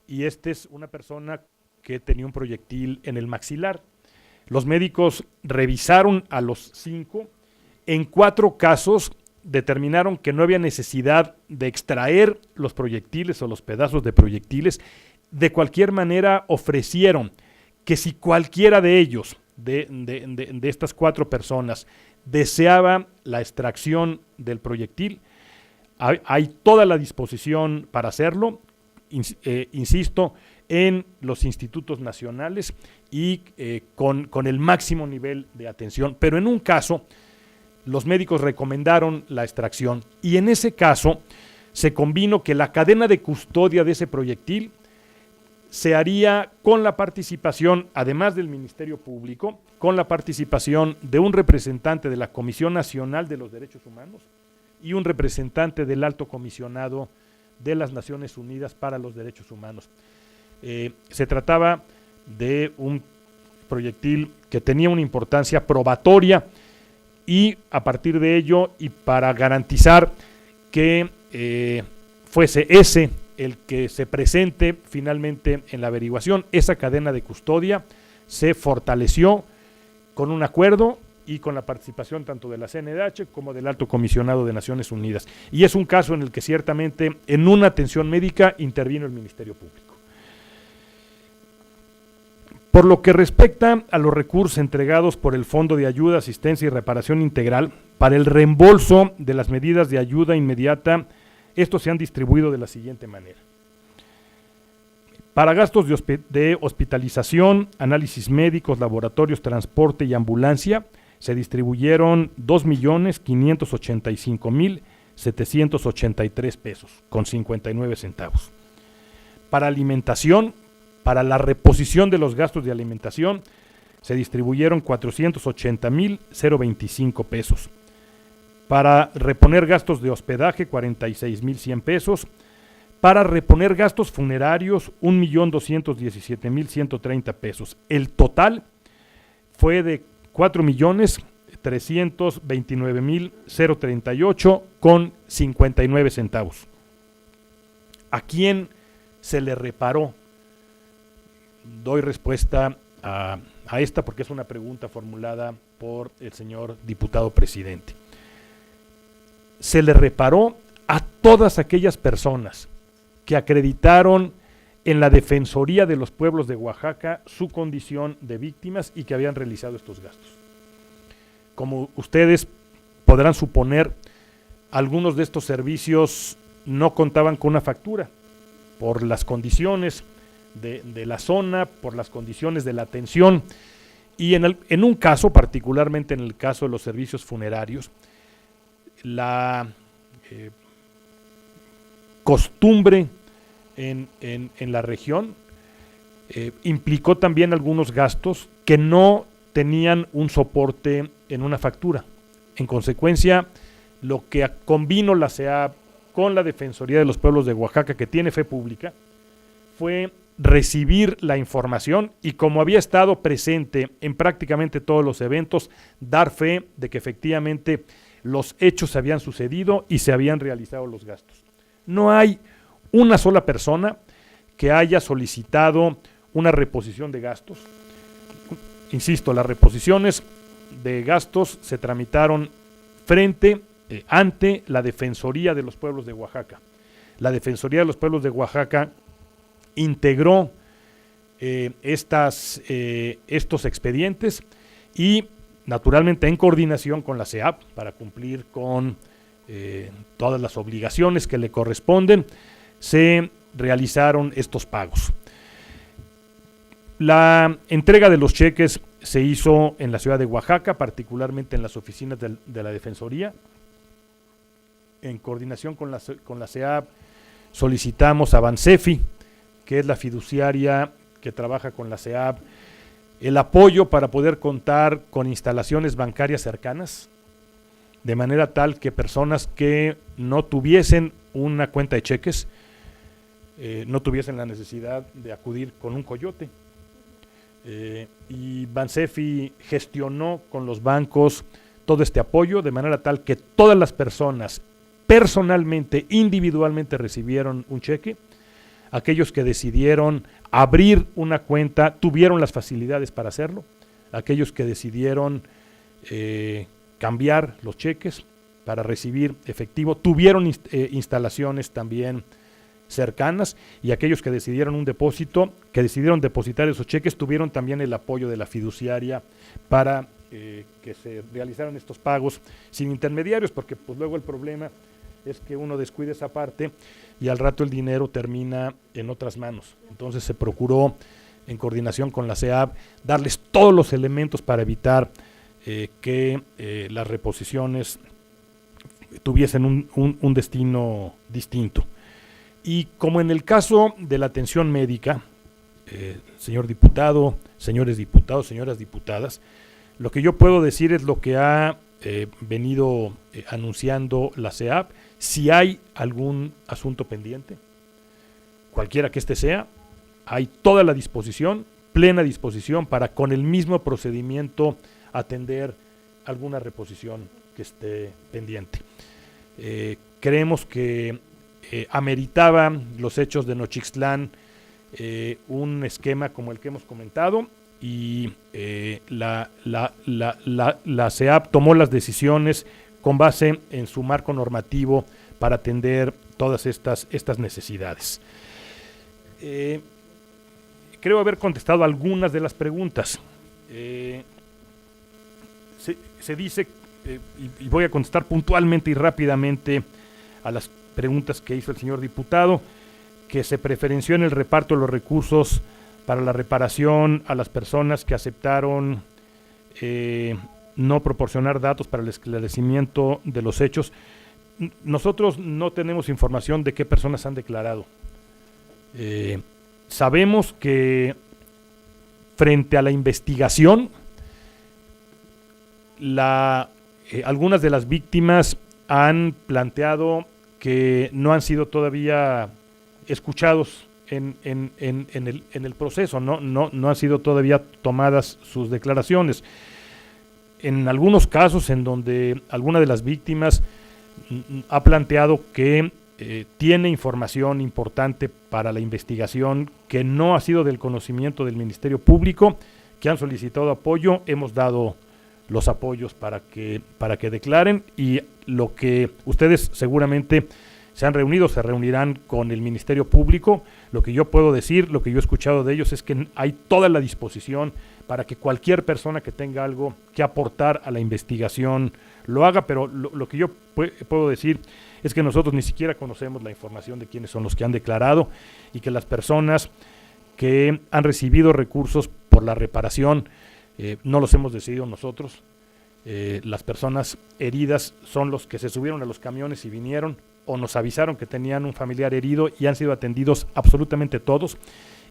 [SPEAKER 3] Y esta es una persona que tenía un proyectil en el maxilar. Los médicos revisaron a los 5. En 4 casos determinaron que no había necesidad de extraer los proyectiles o los pedazos de proyectiles. De cualquier manera ofrecieron que si cualquiera de ellos, de estas 4 personas, deseaba la extracción del proyectil, hay toda la disposición para hacerlo, insisto, en los institutos nacionales y con el máximo nivel de atención. Pero en un caso, los médicos recomendaron la extracción y en ese caso se convino que la cadena de custodia de ese proyectil se haría con la participación, además del Ministerio Público, con la participación de un representante de la Comisión Nacional de los Derechos Humanos y un representante del Alto Comisionado de las Naciones Unidas para los Derechos Humanos. Se trataba de un proyectil que tenía una importancia probatoria y a partir de ello y para garantizar que fuese ese el que se presente finalmente en la averiguación, esa cadena de custodia se fortaleció con un acuerdo y con la participación tanto de la CNDH como del Alto Comisionado de Naciones Unidas. Y es un caso en el que ciertamente en una atención médica intervino el Ministerio Público. Por lo que respecta a los recursos entregados por el Fondo de Ayuda, Asistencia y Reparación Integral, para el reembolso de las medidas de ayuda inmediata, estos se han distribuido de la siguiente manera. Para gastos de hospitalización, análisis médicos, laboratorios, transporte y ambulancia, se distribuyeron 2.585.783 pesos con 59 centavos. Para alimentación, para la reposición de los gastos de alimentación, se distribuyeron 480.025 pesos. Para reponer gastos de hospedaje, 46.100 pesos. Para reponer gastos funerarios, 1.217.130 pesos. El total fue de 4.329.038 con 59 centavos. ¿A quién se le reparó? Doy respuesta a esta porque es una pregunta formulada por el señor diputado presidente. Se le reparó a todas aquellas personas que acreditaron en la Defensoría de los Pueblos de Oaxaca su condición de víctimas y que habían realizado estos gastos. Como ustedes podrán suponer, algunos de estos servicios no contaban con una factura por las condiciones de la zona, por las condiciones de la atención y en un caso, particularmente en el caso de los servicios funerarios, la costumbre en la región implicó también algunos gastos que no tenían un soporte en una factura. En consecuencia, lo que convino la CEAP con la Defensoría de los Pueblos de Oaxaca, que tiene fe pública, fue recibir la información y, como había estado presente en prácticamente todos los eventos, dar fe de que efectivamente los hechos se habían sucedido y se habían realizado los gastos. No hay una sola persona que haya solicitado una reposición de gastos. Insisto, las reposiciones de gastos se tramitaron ante la Defensoría de los Pueblos de Oaxaca. La Defensoría de los Pueblos de Oaxaca integró estos expedientes y naturalmente en coordinación con la CEAP para cumplir con todas las obligaciones que le corresponden, se realizaron estos pagos. La entrega de los cheques se hizo en la ciudad de Oaxaca, particularmente en las oficinas de la Defensoría. En coordinación con la CEAP solicitamos a Bansefi, que es la fiduciaria que trabaja con la CEAP, el apoyo para poder contar con instalaciones bancarias cercanas, de manera tal que personas que no tuviesen una cuenta de cheques, no tuviesen la necesidad de acudir con un coyote. y Bansefi gestionó con los bancos todo este apoyo de manera tal que todas las personas personalmente, individualmente recibieron un cheque. Aquellos que decidieron abrir una cuenta tuvieron las facilidades para hacerlo. Aquellos que decidieron cambiar los cheques para recibir efectivo tuvieron instalaciones también cercanas, y aquellos que decidieron un depósito, que decidieron depositar esos cheques, tuvieron también el apoyo de la fiduciaria para que se realizaran estos pagos sin intermediarios, porque pues luego el problema es que uno descuida esa parte y al rato el dinero termina en otras manos. Entonces se procuró, en coordinación con la SEAB, darles todos los elementos para evitar que las reposiciones tuviesen un destino distinto. Y como en el caso de la atención médica, señor diputado, señores diputados, señoras diputadas, lo que yo puedo decir es lo que ha venido anunciando la SEAB. Si hay algún asunto pendiente, cualquiera que este sea, hay toda la disposición, plena disposición, para con el mismo procedimiento atender alguna reposición que esté pendiente. Creemos que ameritaban los hechos de Nochixtlán un esquema como el que hemos comentado, y la SEAB tomó las decisiones con base en su marco normativo para atender todas estas necesidades. Creo haber contestado algunas de las preguntas. Se dice, y voy a contestar puntualmente y rápidamente a las preguntas que hizo el señor diputado, que se preferenció en el reparto de los recursos para la reparación a las personas que aceptaron no proporcionar datos para el esclarecimiento de los hechos. Nosotros no tenemos información de qué personas han declarado. Sabemos que frente a la investigación, algunas de las víctimas han planteado que no han sido todavía escuchados en el proceso, no han sido todavía tomadas sus declaraciones. En algunos casos en donde alguna de las víctimas ha planteado que tiene información importante para la investigación que no ha sido del conocimiento del Ministerio Público, que han solicitado apoyo, hemos dado los apoyos para que declaren, y lo que ustedes seguramente se reunirán con el Ministerio Público. Lo que yo puedo decir, lo que yo he escuchado de ellos, es que hay toda la disposición para que cualquier persona que tenga algo que aportar a la investigación lo haga, pero lo que yo puedo decir es que nosotros ni siquiera conocemos la información de quiénes son los que han declarado, y que las personas que han recibido recursos por la reparación no los hemos decidido nosotros. Las personas heridas son los que se subieron a los camiones y vinieron, o nos avisaron que tenían un familiar herido, y han sido atendidos absolutamente todos,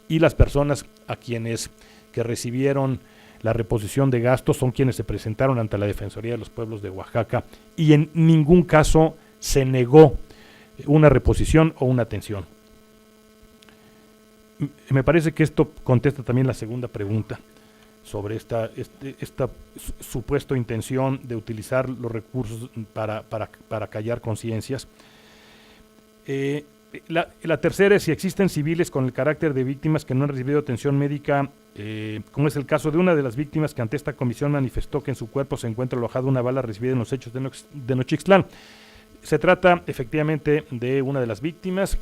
[SPEAKER 3] y las personas a quienes que recibieron la reposición de gastos son quienes se presentaron ante la Defensoría de los Pueblos de Oaxaca, y en ningún caso se negó una reposición o una atención. Me parece que esto contesta también la segunda pregunta sobre esta supuesta intención de utilizar los recursos para callar conciencias. La tercera es si existen civiles con el carácter de víctimas que no han recibido atención médica, como es el caso de una de las víctimas que ante esta comisión manifestó que en su cuerpo se encuentra alojada una bala recibida en los hechos de Nochixtlán. Se trata efectivamente de una de las víctimas,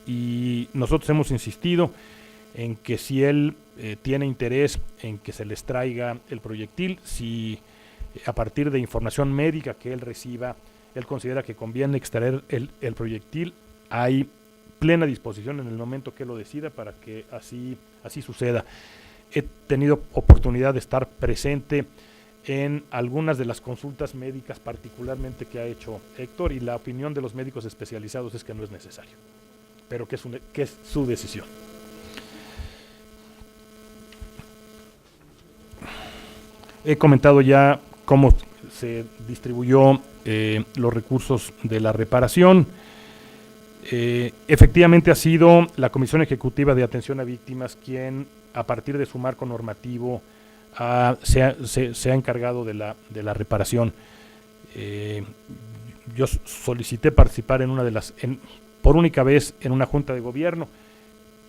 [SPEAKER 3] y nosotros hemos insistido en que si él tiene interés en que se les traiga el proyectil, si a partir de información médica que él reciba, él considera que conviene extraer el proyectil, hay plena disposición en el momento que lo decida para que así suceda. He tenido oportunidad de estar presente en algunas de las consultas médicas, particularmente que ha hecho Héctor, y la opinión de los médicos especializados es que no es necesario, pero que es su decisión. He comentado ya cómo se distribuyó los recursos de la reparación. Efectivamente ha sido la Comisión Ejecutiva de Atención a Víctimas quien, a partir de su marco normativo, se ha encargado de la reparación. Yo solicité participar por única vez en una junta de gobierno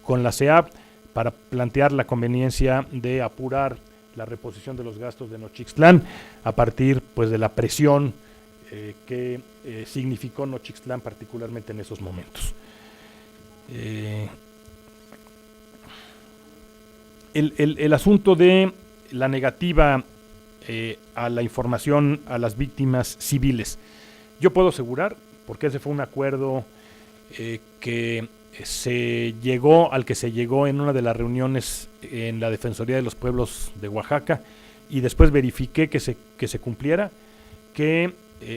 [SPEAKER 3] con la CEAP para plantear la conveniencia de apurar la reposición de los gastos de Nochixtlán a partir, pues, de la presión que significó Nochixtlán particularmente en esos momentos. El asunto de la negativa a la información a las víctimas civiles, yo puedo asegurar, porque ese fue un acuerdo al que se llegó en una de las reuniones en la Defensoría de los Pueblos de Oaxaca, y después verifiqué que se cumpliera, que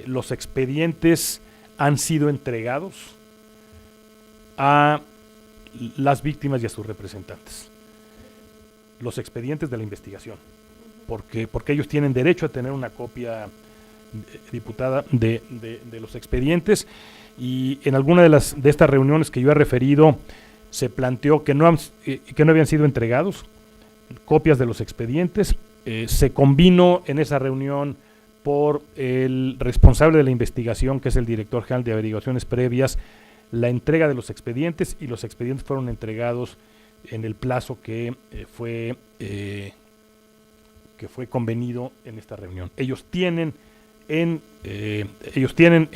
[SPEAKER 3] los expedientes han sido entregados a las víctimas y a sus representantes. Los expedientes de la investigación, porque ellos tienen derecho a tener una copia, diputada, de los expedientes, y en alguna de estas reuniones que yo he referido se planteó que no habían sido entregados copias de los expedientes. Se convino en esa reunión por el responsable de la investigación, que es el director general de averiguaciones previas, la entrega de los expedientes, y los expedientes fueron entregados en el plazo que fue convenido en esta reunión. Ellos tienen en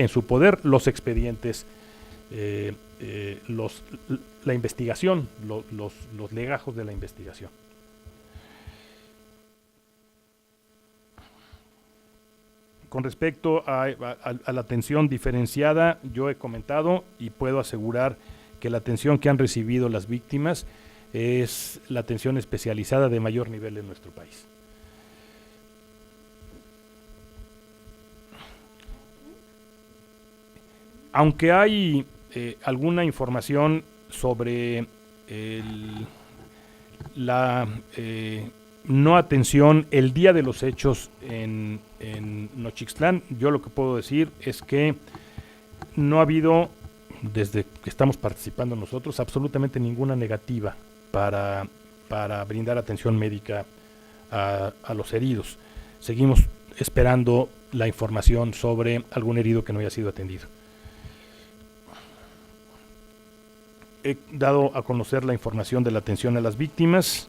[SPEAKER 3] su poder los expedientes, la investigación, los legajos de la investigación. Con respecto a la atención diferenciada, yo he comentado y puedo asegurar que la atención que han recibido las víctimas es la atención especializada de mayor nivel en nuestro país. Aunque hay alguna información sobre la no atención el día de los hechos en Nochixtlán, yo lo que puedo decir es que no ha habido, desde que estamos participando nosotros, absolutamente ninguna negativa para brindar atención médica a los heridos. Seguimos esperando la información sobre algún herido que no haya sido atendido. He dado a conocer la información de la atención a las víctimas.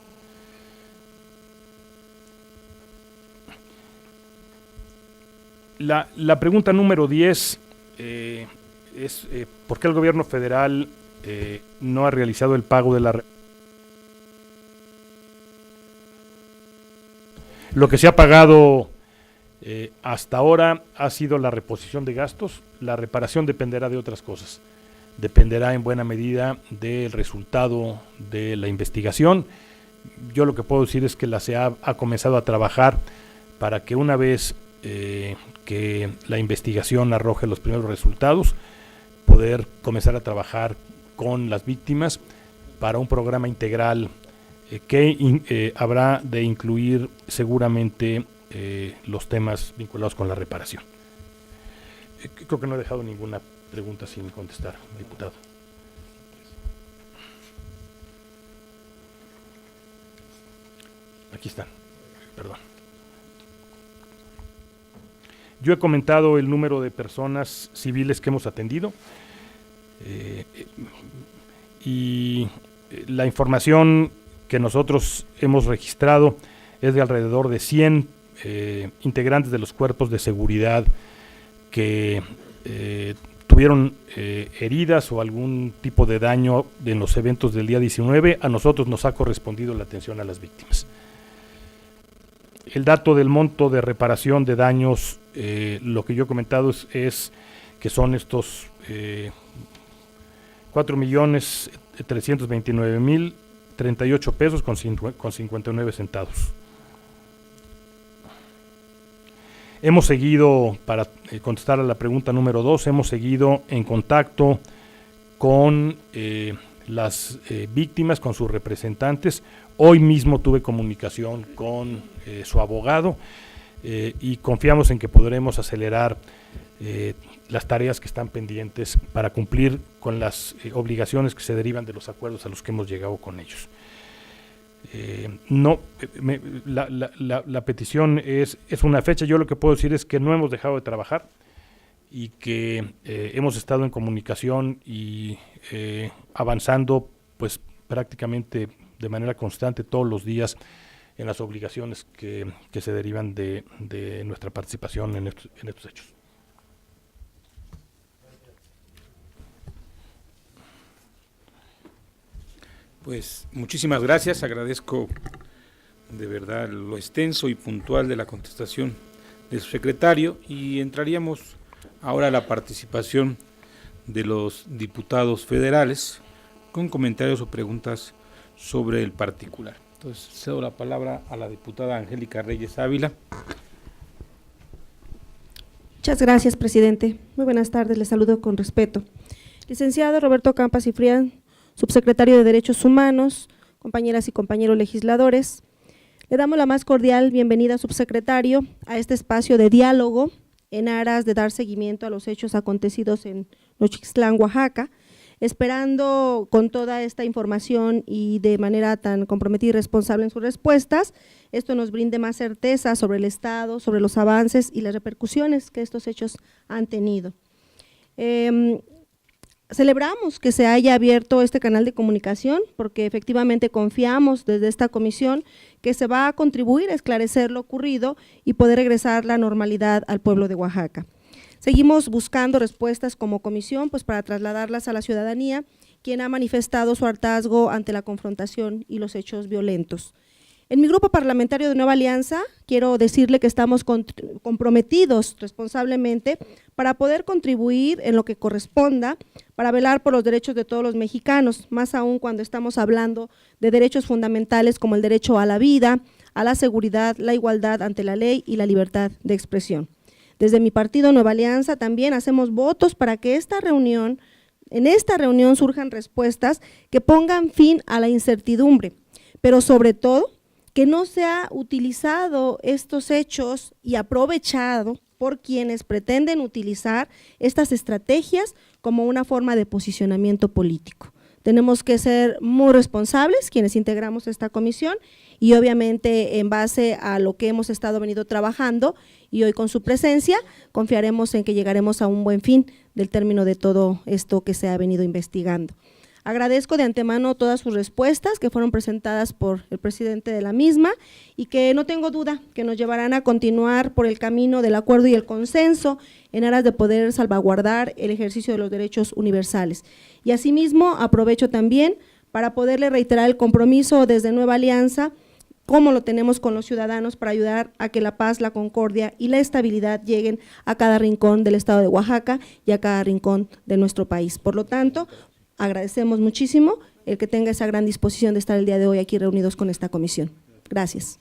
[SPEAKER 3] La pregunta número 10 es ¿por qué el gobierno federal no ha realizado el pago de la... Lo que se ha pagado hasta ahora ha sido la reposición de gastos. La reparación dependerá de otras cosas. Dependerá en buena medida del resultado de la investigación. Yo lo que puedo decir es que la CEAP ha comenzado a trabajar para que una vez que la investigación arroje los primeros resultados, poder comenzar a trabajar con las víctimas para un programa integral que habrá de incluir seguramente los temas vinculados con la reparación. Creo que no he dejado ninguna pregunta sin contestar, diputado. Aquí están, perdón. Yo he comentado el número de personas civiles que hemos atendido y la información que nosotros hemos registrado es de alrededor de 100 integrantes de los cuerpos de seguridad que tuvieron heridas o algún tipo de daño en los eventos del día 19. A nosotros nos ha correspondido la atención a las víctimas. El dato del monto de reparación de daños, lo que yo he comentado es que son estos 4.329.038 pesos con 59 centavos. Hemos seguido, para contestar a la pregunta número 2, hemos seguido en contacto con las víctimas, con sus representantes. Hoy mismo tuve comunicación con su abogado. y confiamos en que podremos acelerar las tareas que están pendientes para cumplir con las obligaciones que se derivan de los acuerdos a los que hemos llegado con ellos. La petición es una fecha. Yo lo que puedo decir es que no hemos dejado de trabajar y que hemos estado en comunicación y avanzando pues prácticamente de manera constante todos los días en las obligaciones que se derivan de nuestra participación en estos hechos.
[SPEAKER 2] Pues muchísimas gracias, agradezco de verdad lo extenso y puntual de la contestación del subsecretario y entraríamos ahora a la participación de los diputados federales con comentarios o preguntas sobre el particular. Entonces cedo la palabra a la diputada Angélica Reyes Ávila.
[SPEAKER 4] Muchas gracias, presidente. Muy buenas tardes, les saludo con respeto. Licenciado Roberto Campa Cifrián, subsecretario de Derechos Humanos, compañeras y compañeros legisladores, le damos la más cordial bienvenida, subsecretario, a este espacio de diálogo en aras de dar seguimiento a los hechos acontecidos en Nochixtlán, Oaxaca, esperando con toda esta información y de manera tan comprometida y responsable en sus respuestas, esto nos brinde más certeza sobre el estado, sobre los avances y las repercusiones que estos hechos han tenido. Celebramos que se haya abierto este canal de comunicación porque efectivamente confiamos desde esta comisión que se va a contribuir a esclarecer lo ocurrido y poder regresar la normalidad al pueblo de Oaxaca. Seguimos buscando respuestas como comisión pues para trasladarlas a la ciudadanía, quien ha manifestado su hartazgo ante la confrontación y los hechos violentos. En mi grupo parlamentario de Nueva Alianza, quiero decirle que estamos comprometidos responsablemente para poder contribuir en lo que corresponda, para velar por los derechos de todos los mexicanos, más aún cuando estamos hablando de derechos fundamentales como el derecho a la vida, a la seguridad, la igualdad ante la ley y la libertad de expresión. Desde mi partido Nueva Alianza también hacemos votos para que en esta reunión surjan respuestas que pongan fin a la incertidumbre, pero sobre todo que no se ha utilizado estos hechos y aprovechado por quienes pretenden utilizar estas estrategias como una forma de posicionamiento político. Tenemos que ser muy responsables quienes integramos esta comisión y obviamente en base a lo que hemos venido trabajando y hoy con su presencia confiaremos en que llegaremos a un buen fin del término de todo esto que se ha venido investigando. Agradezco de antemano todas sus respuestas que fueron presentadas por el presidente de la misma y que no tengo duda que nos llevarán a continuar por el camino del acuerdo y el consenso en aras de poder salvaguardar el ejercicio de los derechos universales. Y asimismo aprovecho también para poderle reiterar el compromiso desde Nueva Alianza, como lo tenemos con los ciudadanos para ayudar a que la paz, la concordia y la estabilidad lleguen a cada rincón del estado de Oaxaca y a cada rincón de nuestro país. Por lo tanto, agradecemos muchísimo el que tenga esa gran disposición de estar el día de hoy aquí reunidos con esta comisión. Gracias.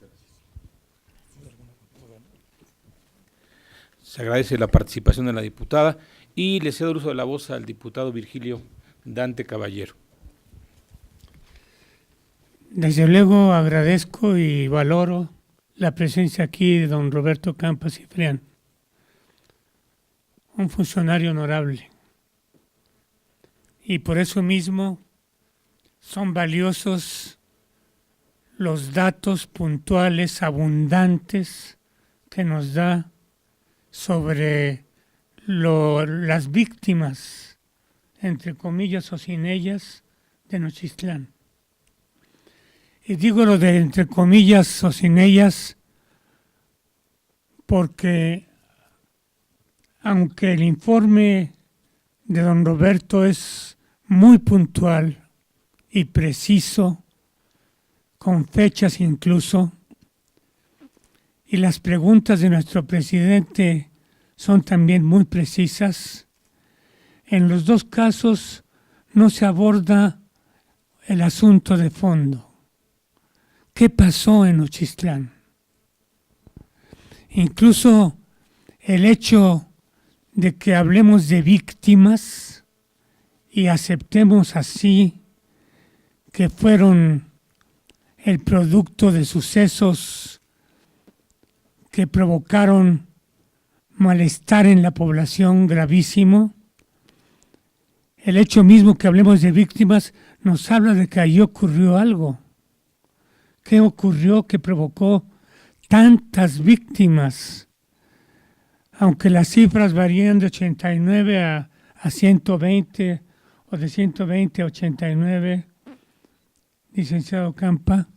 [SPEAKER 2] Se agradece la participación de la diputada y le cedo el uso de la voz al diputado Virgilio Dante Caballero.
[SPEAKER 5] Desde luego agradezco y valoro la presencia aquí de don Roberto Campa Cifrián, un funcionario honorable. Y por eso mismo son valiosos los datos puntuales, abundantes, que nos da sobre las víctimas, entre comillas o sin ellas, de Nochixtlán. Y digo lo de entre comillas o sin ellas porque aunque el informe de don Roberto es muy puntual y preciso, con fechas incluso, y las preguntas de nuestro presidente son también muy precisas, en los dos casos no se aborda el asunto de fondo. ¿Qué pasó en Nochixtlán? Incluso el hecho de que hablemos de víctimas y aceptemos así que fueron el producto de sucesos que provocaron malestar en la población gravísimo. El hecho mismo que hablemos de víctimas nos habla de que allí ocurrió algo. ¿Qué ocurrió que provocó tantas víctimas? Aunque las cifras varían de 89 a 120 o de 120 a 89, licenciado Campa,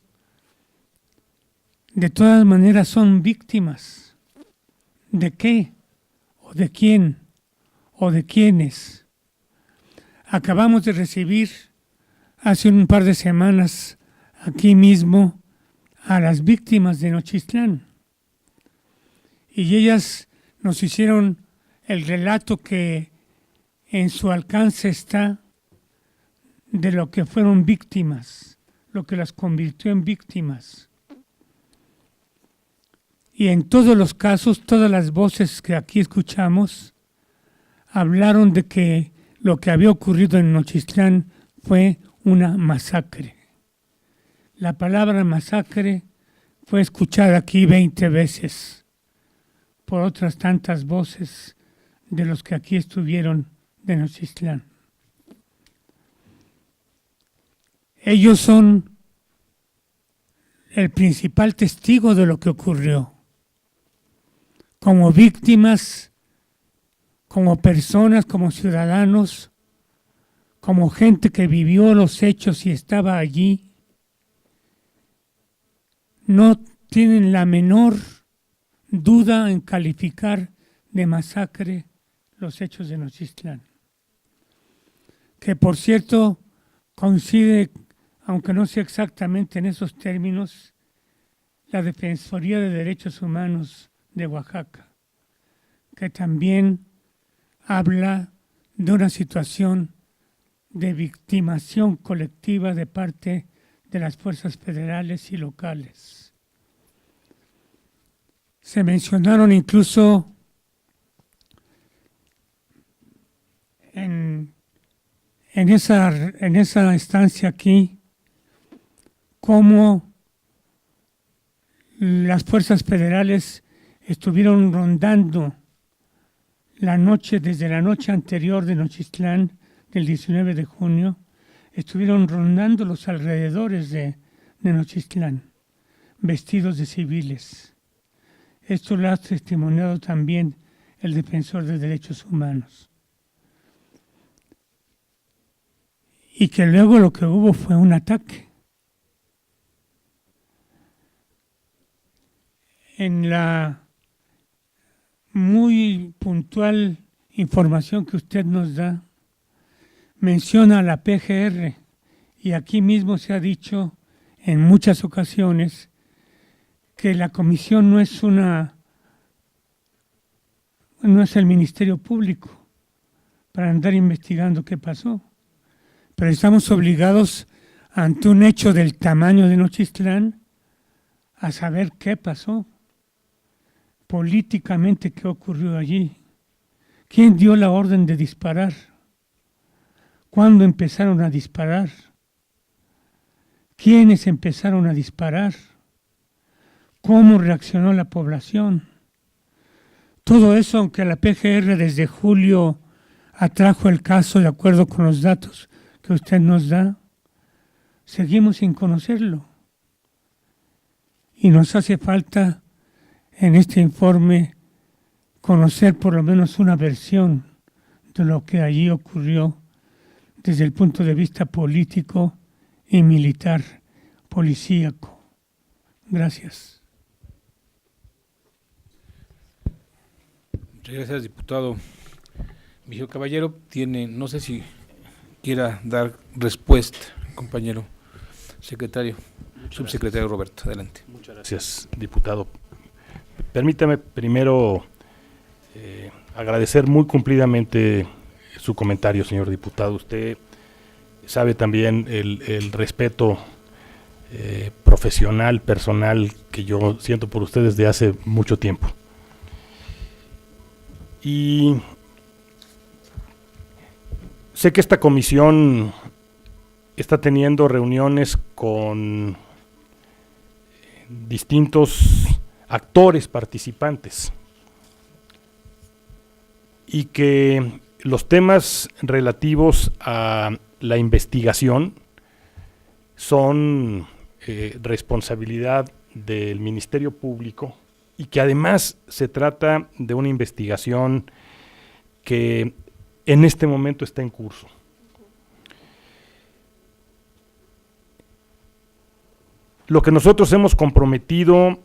[SPEAKER 5] de todas maneras son víctimas. ¿De qué? ¿O de quién? ¿O de quiénes? Acabamos de recibir hace un par de semanas aquí mismo a las víctimas de Nochistlán. Y ellas nos hicieron el relato que en su alcance está de lo que fueron víctimas, lo que las convirtió en víctimas. Y en todos los casos, todas las voces que aquí escuchamos hablaron de que lo que había ocurrido en Nochistlán fue una masacre. La palabra masacre fue escuchada aquí 20 veces por otras tantas voces de los que aquí estuvieron de Nochistlán. Ellos son el principal testigo de lo que ocurrió. Como víctimas, como personas, como ciudadanos, como gente que vivió los hechos y estaba allí, no tienen la menor duda en calificar de masacre los hechos de Nochistlán. Que por cierto coincide, aunque no sea exactamente en esos términos, la Defensoría de Derechos Humanos de Oaxaca, que también habla de una situación de victimación colectiva de parte de las fuerzas federales y locales. Se mencionaron incluso en esa estancia aquí cómo las fuerzas federales estuvieron rondando desde la noche anterior de Nochistlán, del 19 de junio, estuvieron rondando los alrededores de Nochistlán, vestidos de civiles. Esto lo ha testimoniado también el defensor de derechos humanos. Y que luego lo que hubo fue un ataque. En la muy puntual información que usted nos da, menciona a la PGR, y aquí mismo se ha dicho en muchas ocasiones que la comisión no es el Ministerio Público para andar investigando qué pasó, pero estamos obligados ante un hecho del tamaño de Nochistlán a saber qué pasó políticamente, qué ocurrió allí, quién dio la orden de disparar, cuándo empezaron a disparar, quiénes empezaron a disparar, cómo reaccionó la población. Todo eso, aunque la PGR desde julio atrajo el caso de acuerdo con los datos que usted nos da, seguimos sin conocerlo. Y nos hace falta en este informe conocer por lo menos una versión de lo que allí ocurrió desde el punto de vista político y militar, policíaco. Gracias.
[SPEAKER 2] Muchas gracias, diputado Vigio Caballero. No sé si quiera dar respuesta, compañero secretario, subsecretario Roberto. Adelante.
[SPEAKER 3] Muchas gracias, diputado. Permítame primero agradecer muy cumplidamente su comentario, señor diputado. Usted sabe también el respeto profesional, personal que yo siento por usted desde hace mucho tiempo. Y sé que esta comisión está teniendo reuniones con distintos actores participantes, y que los temas relativos a la investigación son responsabilidad del Ministerio Público, y que además se trata de una investigación que en este momento está en curso. Lo que nosotros hemos comprometido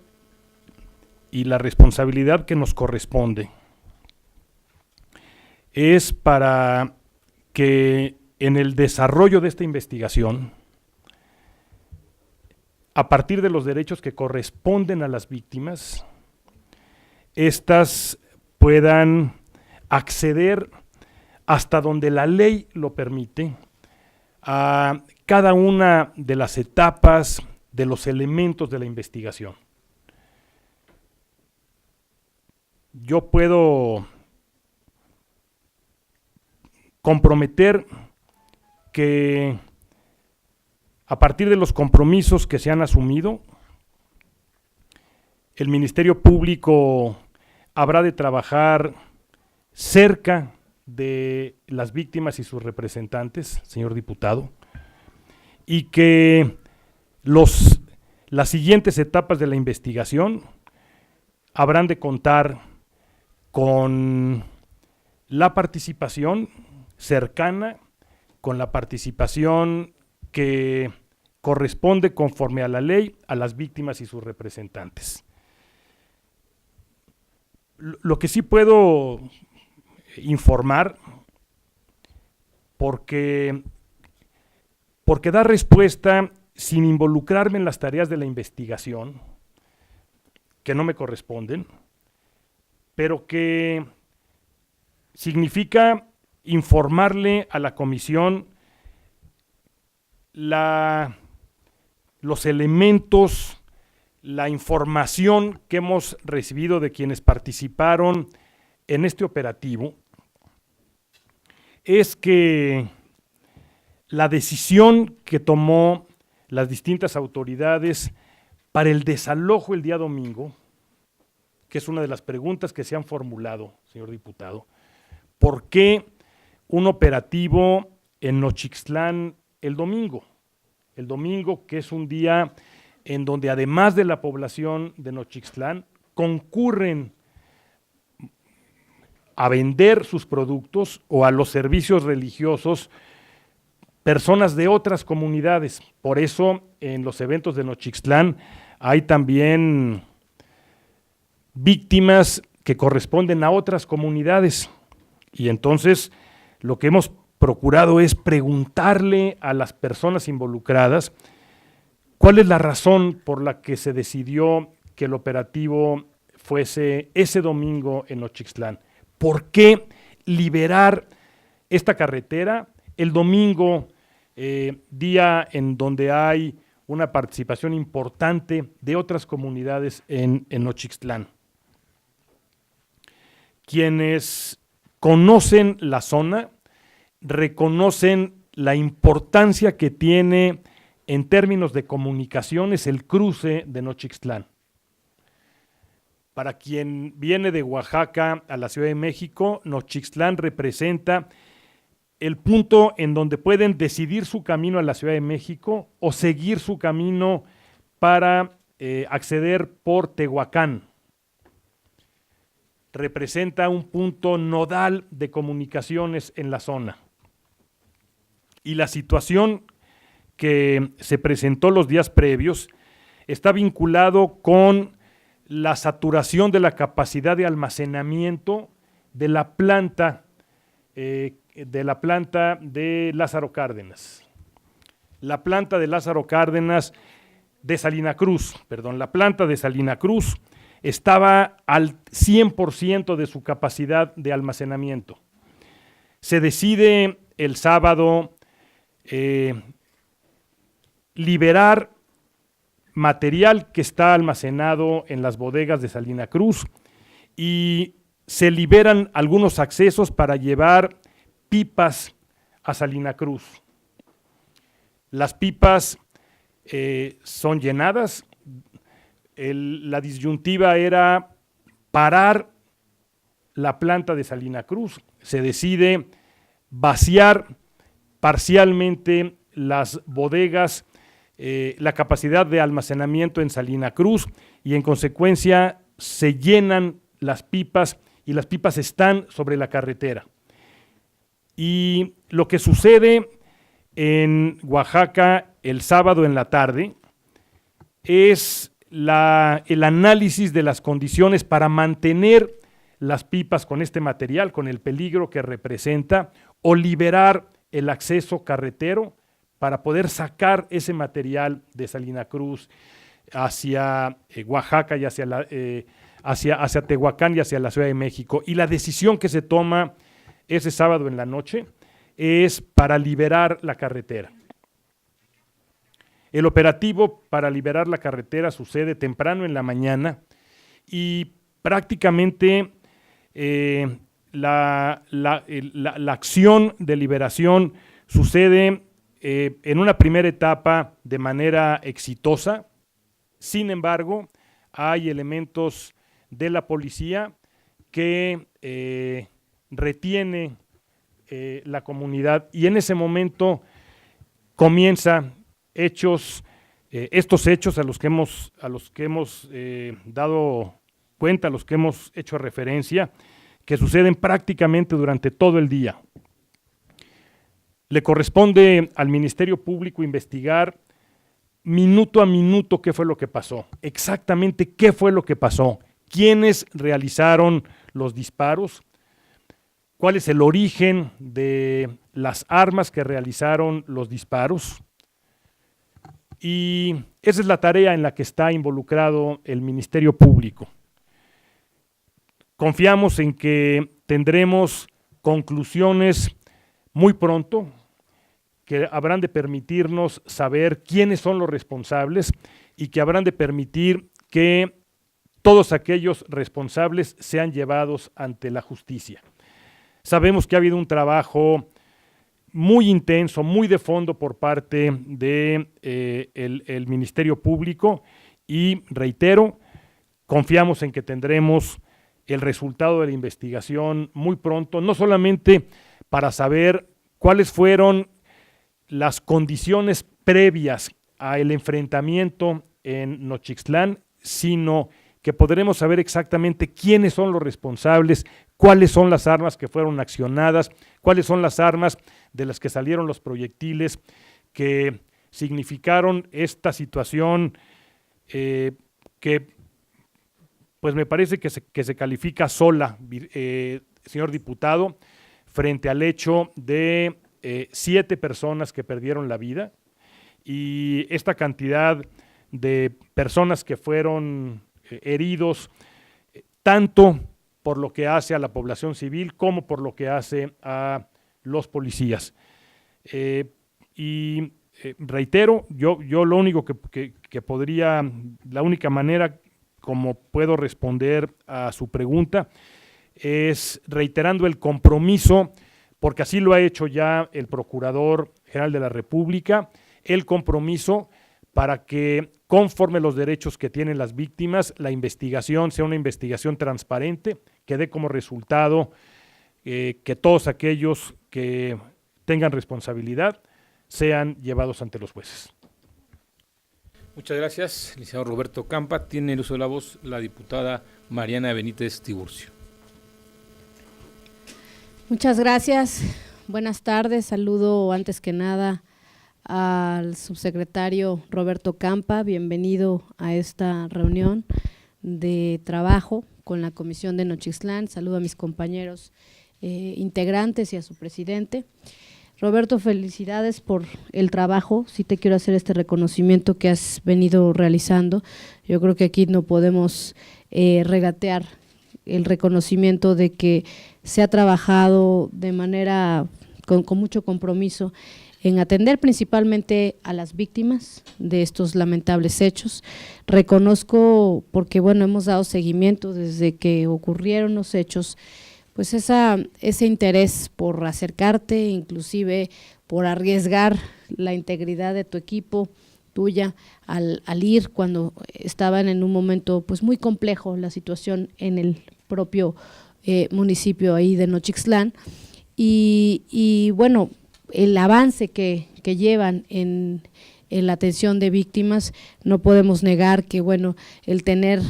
[SPEAKER 3] y la responsabilidad que nos corresponde es para que en el desarrollo de esta investigación, a partir de los derechos que corresponden a las víctimas, éstas puedan acceder hasta donde la ley lo permite a cada una de las etapas, de los elementos de la investigación. Yo puedo comprometer que a partir de los compromisos que se han asumido, el Ministerio Público habrá de trabajar cerca de las víctimas y sus representantes, señor diputado, y que las siguientes etapas de la investigación habrán de contar con la participación cercana, con la participación que corresponde conforme a la ley a las víctimas y sus representantes. Lo que sí puedo informar, porque da respuesta sin involucrarme en las tareas de la investigación, que no me corresponden, pero que significa informarle a la comisión los elementos, la información que hemos recibido de quienes participaron en este operativo, es que la decisión que tomó las distintas autoridades para el desalojo el día domingo, que es una de las preguntas que se han formulado, señor diputado, ¿por qué un operativo en Nochixtlán el domingo? El domingo, que es un día en donde además de la población de Nochixtlán concurren a vender sus productos o a los servicios religiosos personas de otras comunidades. Por eso en los eventos de Nochixtlán hay también víctimas que corresponden a otras comunidades. Y entonces lo que hemos procurado es preguntarle a las personas involucradas cuál es la razón por la que se decidió que el operativo fuese ese domingo en Nochixtlán. ¿Por qué liberar esta carretera el domingo, día en donde hay una participación importante de otras comunidades en Nochixtlán? Quienes conocen la zona reconocen la importancia que tiene en términos de comunicaciones el cruce de Nochixtlán. Para quien viene de Oaxaca a la Ciudad de México, Nochixtlán representa el punto en donde pueden decidir su camino a la Ciudad de México o seguir su camino para acceder por Tehuacán. Representa un punto nodal de comunicaciones en la zona. Y la situación que se presentó los días previos está vinculado con la saturación de la capacidad de almacenamiento de la planta de Lázaro Cárdenas. La planta de Lázaro Cárdenas de Salina Cruz, la planta de Salina Cruz estaba al 100% de su capacidad de almacenamiento. Se decide el sábado liberar material que está almacenado en las bodegas de Salina Cruz y se liberan algunos accesos para llevar pipas a Salina Cruz. Las pipas son llenadas, la disyuntiva era parar la planta de Salina Cruz. Se decide vaciar parcialmente las bodegas, la capacidad de almacenamiento en Salina Cruz, y en consecuencia se llenan las pipas y las pipas están sobre la carretera. Y lo que sucede en Oaxaca el sábado en la tarde es el análisis de las condiciones para mantener las pipas con este material, con el peligro que representa, o liberar el acceso carretero para poder sacar ese material de Salina Cruz hacia Oaxaca y hacia Tehuacán y hacia la Ciudad de México. Y la decisión que se toma ese sábado en la noche es para liberar la carretera. El operativo para liberar la carretera sucede temprano en la mañana y prácticamente la acción de liberación sucede en una primera etapa de manera exitosa. Sin embargo, hay elementos de la policía que retiene la comunidad, y en ese momento comienza estos hechos a los que hemos dado cuenta, a los que hemos hecho referencia, que suceden prácticamente durante todo el día. Le corresponde al Ministerio Público investigar minuto a minuto qué fue lo que pasó, exactamente qué fue lo que pasó, quiénes realizaron los disparos, cuál es el origen de las armas que realizaron los disparos. Y esa es la tarea en la que está involucrado el Ministerio Público. Confiamos en que tendremos conclusiones muy pronto, que habrán de permitirnos saber quiénes son los responsables y que habrán de permitir que todos aquellos responsables sean llevados ante la justicia. Sabemos que ha habido un trabajo muy intenso, muy de fondo por parte de el Ministerio Público, y reitero, confiamos en que tendremos el resultado de la investigación muy pronto, no solamente para saber cuáles fueron las condiciones previas al enfrentamiento en Nochixtlán, sino que podremos saber exactamente quiénes son los responsables, cuáles son las armas que fueron accionadas, cuáles son las armas de las que salieron los proyectiles que significaron esta situación que pues me parece que se califica sola, señor diputado, frente al hecho de 7 personas que perdieron la vida y esta cantidad de personas que fueron heridos, tanto por lo que hace a la población civil como por lo que hace a los policías. Reitero, yo lo único que podría, la única manera como puedo responder a su pregunta es reiterando el compromiso, porque así lo ha hecho ya el Procurador General de la República, el compromiso para que, conforme los derechos que tienen las víctimas, la investigación sea una investigación transparente, que dé como resultado que todos aquellos que tengan responsabilidad sean llevados ante los jueces.
[SPEAKER 2] Muchas gracias, licenciado Roberto Campa. Tiene el uso de la voz la diputada Mariana Benítez Tiburcio.
[SPEAKER 6] Muchas gracias. Buenas tardes. Saludo antes que nada al subsecretario Roberto Campa. Bienvenido a esta reunión de trabajo con la Comisión de Nochixtlán. Saludo a mis compañeros integrantes y a su presidente. Roberto, felicidades por el trabajo. Sí te quiero hacer este reconocimiento que has venido realizando. Yo creo que aquí no podemos regatear el reconocimiento de que se ha trabajado de manera con mucho compromiso en atender principalmente a las víctimas de estos lamentables hechos. Reconozco porque, bueno, hemos dado seguimiento desde que ocurrieron los hechos, pues ese interés por acercarte, inclusive por arriesgar la integridad de tu equipo, tuya al ir cuando estaban en un momento pues muy complejo la situación en el propio municipio ahí de Nochixtlán, y bueno, el avance que llevan en la atención de víctimas. No podemos negar que bueno, el tener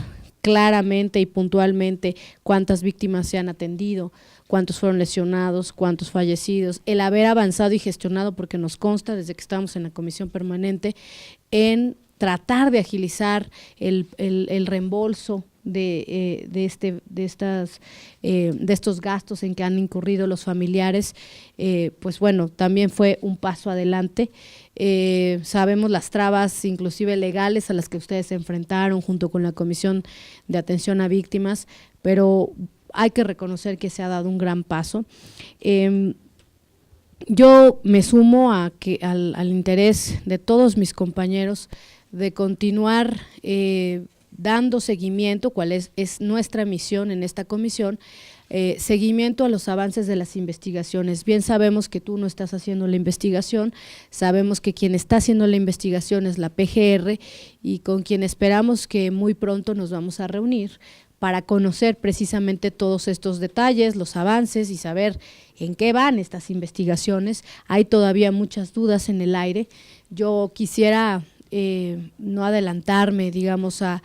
[SPEAKER 6] claramente y puntualmente cuántas víctimas se han atendido, cuántos fueron lesionados, cuántos fallecidos, el haber avanzado y gestionado, porque nos consta desde que estamos en la comisión permanente, en tratar de agilizar el reembolso de estos gastos en que han incurrido los familiares, pues bueno, también fue un paso adelante. Sabemos las trabas inclusive legales a las que ustedes se enfrentaron junto con la Comisión de Atención a Víctimas, pero hay que reconocer que se ha dado un gran paso. Yo me sumo al interés de todos mis compañeros de continuar dando seguimiento, cuál es nuestra misión en esta comisión, seguimiento a los avances de las investigaciones. Bien sabemos que tú no estás haciendo la investigación, sabemos que quien está haciendo la investigación es la PGR, y con quien esperamos que muy pronto nos vamos a reunir para conocer precisamente todos estos detalles, los avances y saber en qué van estas investigaciones. Hay todavía muchas dudas en el aire. Yo quisiera no adelantarme, digamos, a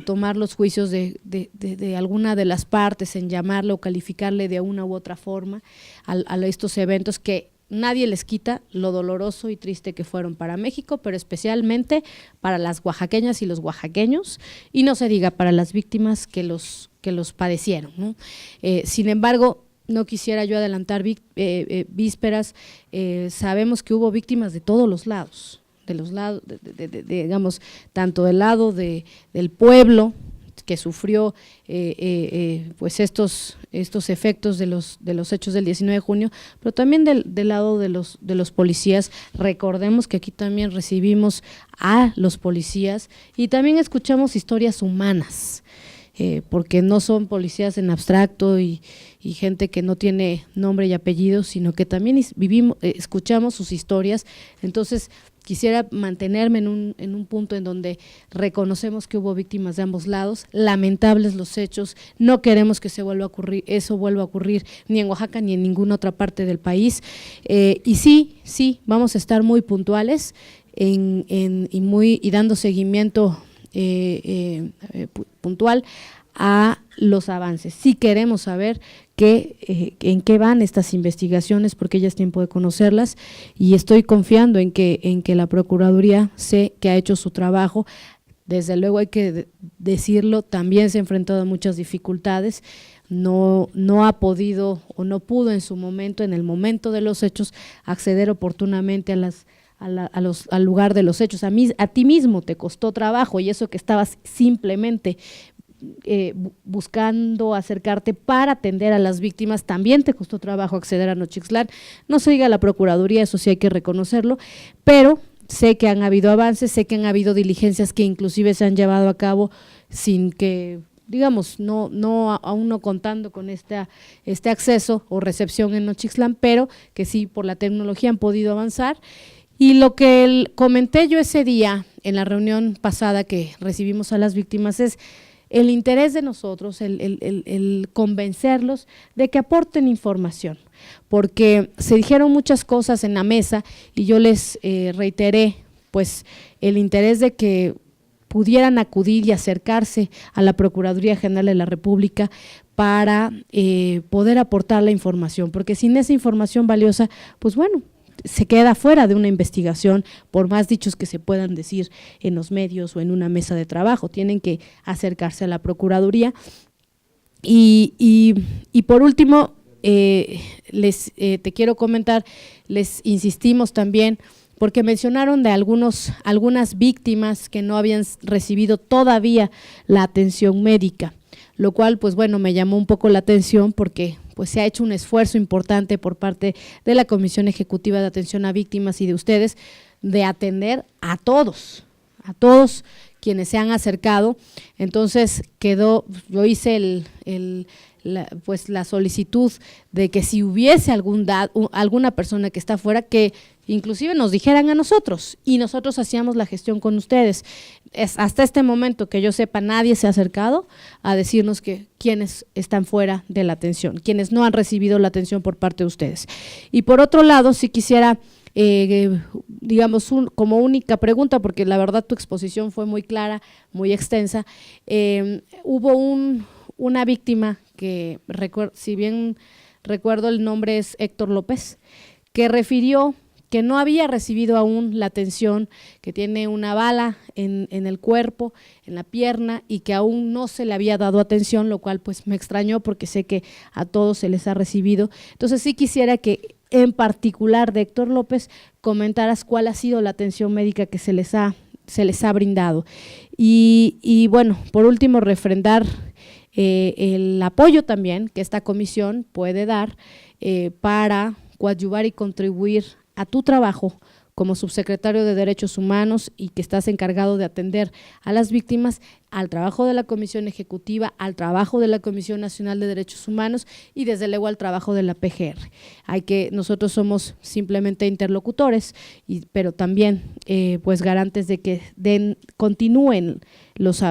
[SPEAKER 6] tomar los juicios de alguna de las partes, en llamarle o calificarle de una u otra forma a estos eventos que nadie les quita lo doloroso y triste que fueron para México, pero especialmente para las oaxaqueñas y los oaxaqueños, y no se diga para las víctimas que los padecieron, ¿no? Sin embargo, no quisiera yo adelantar vísperas. Sabemos que hubo víctimas de todos los lados, digamos, tanto del lado del pueblo que sufrió pues estos efectos de los hechos del 19 de junio, pero también del lado de los policías. Recordemos que aquí también recibimos a los policías y también escuchamos historias humanas, porque no son policías en abstracto y gente que no tiene nombre y apellido, sino que también escuchamos sus historias. Entonces quisiera mantenerme en un punto en donde reconocemos que hubo víctimas de ambos lados, lamentables los hechos, no queremos que vuelva a ocurrir ni en Oaxaca ni en ninguna otra parte del país, y sí, vamos a estar muy puntuales y dando seguimiento puntual a los avances. Sí queremos saber en qué van estas investigaciones, porque ya es tiempo de conocerlas, y estoy confiando en que la Procuraduría sé que ha hecho su trabajo. Desde luego hay que decirlo, también se ha enfrentado a muchas dificultades, no ha podido o no pudo en su momento, en el momento de los hechos, acceder oportunamente al lugar de los hechos. A ti mismo te costó trabajo, y eso que estabas simplemente buscando acercarte para atender a las víctimas, también te costó trabajo acceder a Nochixtlán. No se diga la Procuraduría, eso sí hay que reconocerlo, pero sé que han habido avances, sé que han habido diligencias que inclusive se han llevado a cabo sin que, digamos, aún no contando con este acceso o recepción en Nochixtlán, pero que sí por la tecnología han podido avanzar. Y lo que comenté yo ese día en la reunión pasada que recibimos a las víctimas es el interés de nosotros, el convencerlos de que aporten información, porque se dijeron muchas cosas en la mesa y yo les reiteré pues el interés de que pudieran acudir y acercarse a la Procuraduría General de la República para poder aportar la información, porque sin esa información valiosa, pues bueno, se queda fuera de una investigación, por más dichos que se puedan decir en los medios o en una mesa de trabajo. Tienen que acercarse a la Procuraduría. Y por último, te quiero comentar, les insistimos también, porque mencionaron de algunas víctimas que no habían recibido todavía la atención médica, lo cual pues bueno, me llamó un poco la atención, porque pues se ha hecho un esfuerzo importante por parte de la Comisión Ejecutiva de Atención a Víctimas y de ustedes de atender a todos todos quienes se han acercado. Entonces yo hice la solicitud de que si hubiese alguna persona que está afuera, que inclusive nos dijeran a nosotros, y nosotros hacíamos la gestión con ustedes. Hasta este momento, que yo sepa, nadie se ha acercado a decirnos que quienes están fuera de la atención, quienes no han recibido la atención por parte de ustedes. Y por otro lado, si quisiera, digamos, como única pregunta, porque la verdad tu exposición fue muy clara, muy extensa, hubo una víctima que, si bien recuerdo el nombre es Héctor López, que refirió que no había recibido aún la atención, que tiene una bala en el cuerpo, en la pierna, y que aún no se le había dado atención, lo cual pues me extrañó porque sé que a todos se les ha recibido. Entonces sí quisiera que en particular de Héctor López comentaras cuál ha sido la atención médica que se les ha brindado. Y bueno, por último, refrendar el apoyo también que esta comisión puede dar para coadyuvar y contribuir a tu trabajo como subsecretario de Derechos Humanos, y que estás encargado de atender a las víctimas, al trabajo de la Comisión Ejecutiva, al trabajo de la Comisión Nacional de Derechos Humanos y desde luego al trabajo de la PGR. Nosotros somos simplemente interlocutores, pero también pues garantes de que continúen los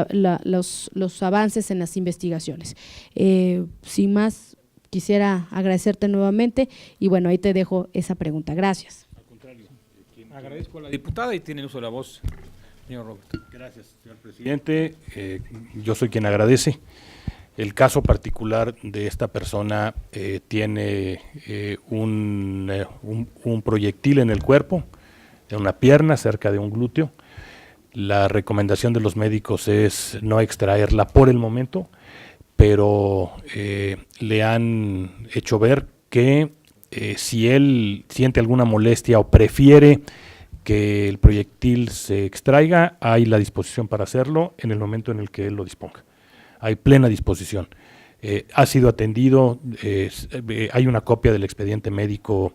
[SPEAKER 6] avances en las investigaciones. Sin más, quisiera agradecerte nuevamente y bueno, ahí te dejo esa pregunta. Gracias.
[SPEAKER 2] Al contrario, agradezco a la diputada y tiene uso de la voz, señor Roberto.
[SPEAKER 3] Gracias, señor presidente. Yo soy quien agradece. El caso particular de esta persona tiene un proyectil en el cuerpo, en una pierna, cerca de un glúteo. La recomendación de los médicos es no extraerla por el momento, pero le han hecho ver que si él siente alguna molestia o prefiere que el proyectil se extraiga, hay la disposición para hacerlo en el momento en el que él lo disponga. Hay plena disposición. Ha sido atendido, hay una copia del expediente médico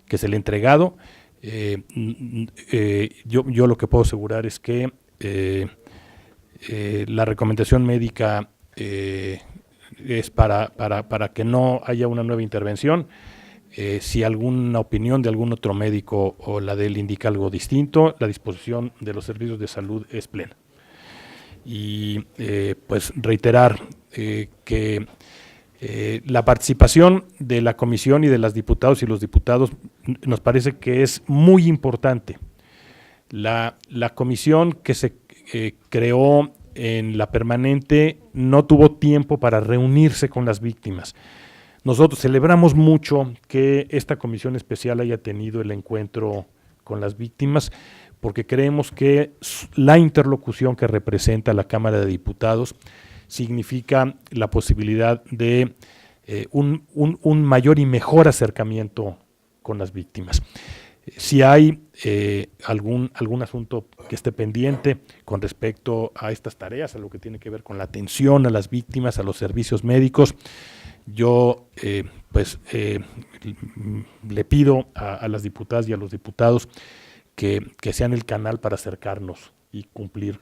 [SPEAKER 3] que se le ha entregado. Yo lo que puedo asegurar es que la recomendación médica es para que no haya una nueva intervención. Si alguna opinión de algún otro médico o la de él indica algo distinto, la disposición de los servicios de salud es plena. Y pues reiterar que la participación de la comisión y de las diputados y los diputados nos parece que es muy importante. La comisión que se creó en la permanente no tuvo tiempo para reunirse con las víctimas. Nosotros celebramos mucho que esta comisión especial haya tenido el encuentro con las víctimas, porque creemos que la interlocución que representa la Cámara de Diputados significa la posibilidad de un mayor y mejor acercamiento con las víctimas. Si hay algún asunto que esté pendiente con respecto a estas tareas, a lo que tiene que ver con la atención a las víctimas, a los servicios médicos, yo le pido a las diputadas y a los diputados que sean el canal para acercarnos y cumplir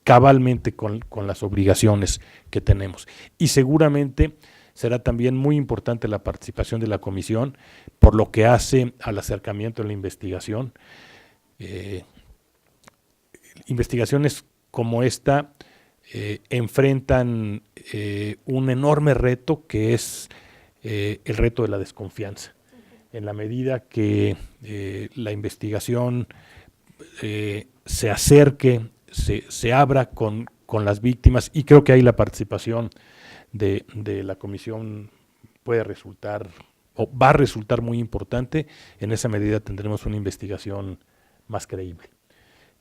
[SPEAKER 3] cabalmente con las obligaciones que tenemos. Y seguramente será también muy importante la participación de la comisión por lo que hace al acercamiento en la investigación. Investigaciones como esta enfrentan un enorme reto, que es el reto de la desconfianza. En la medida que la investigación se acerque, se abra con las víctimas, y creo que ahí la participación de la comisión puede resultar o va a resultar muy importante. En esa medida tendremos una investigación más creíble.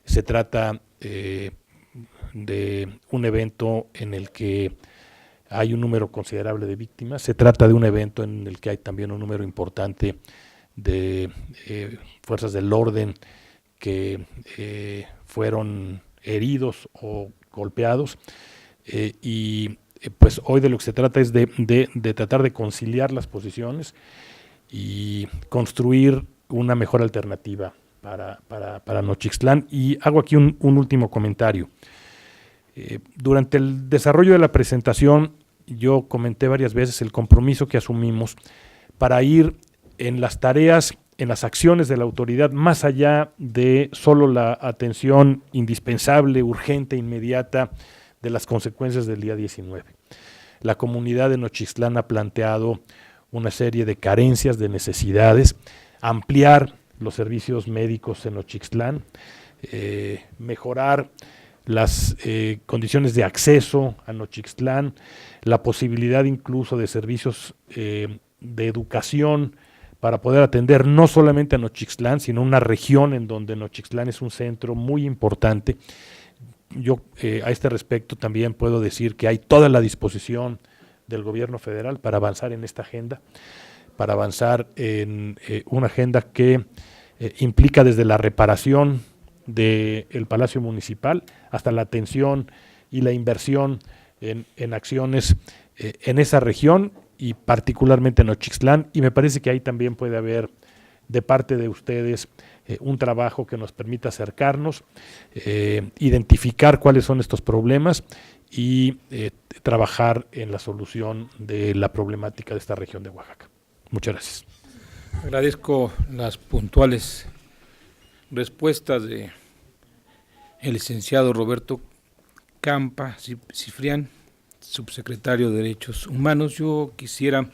[SPEAKER 3] Se trata de un evento en el que hay un número considerable de víctimas, se trata de un evento en el que hay también un número importante de fuerzas del orden que fueron heridos o golpeados, y pues hoy de lo que se trata es de tratar de conciliar las posiciones y construir una mejor alternativa para Nochixtlán. Y hago aquí un último comentario. Durante el desarrollo de la presentación, yo comenté varias veces el compromiso que asumimos para ir en las tareas, en las acciones de la autoridad, más allá de solo la atención indispensable, urgente, inmediata de las consecuencias del día 19. La comunidad de Nochixtlán ha planteado una serie de carencias, de necesidades, ampliar los servicios médicos en Nochixtlán, mejorar las condiciones de acceso a Nochixtlán, la posibilidad incluso de servicios de educación para poder atender no solamente a Nochixtlán, sino una región en donde Nochixtlán es un centro muy importante. Yo a este respecto también puedo decir que hay toda la disposición del gobierno federal para avanzar en esta agenda, para avanzar en una agenda que implica desde la reparación del Palacio Municipal hasta la atención y la inversión en acciones en esa región y particularmente en Nochixtlán, y me parece que ahí también puede haber de parte de ustedes un trabajo que nos permita acercarnos, identificar cuáles son estos problemas y trabajar en la solución de la problemática de esta región de Oaxaca. Muchas gracias.
[SPEAKER 2] Agradezco las puntuales respuestas de el licenciado Roberto Campa Cifrián, subsecretario de Derechos Humanos. Yo quisiera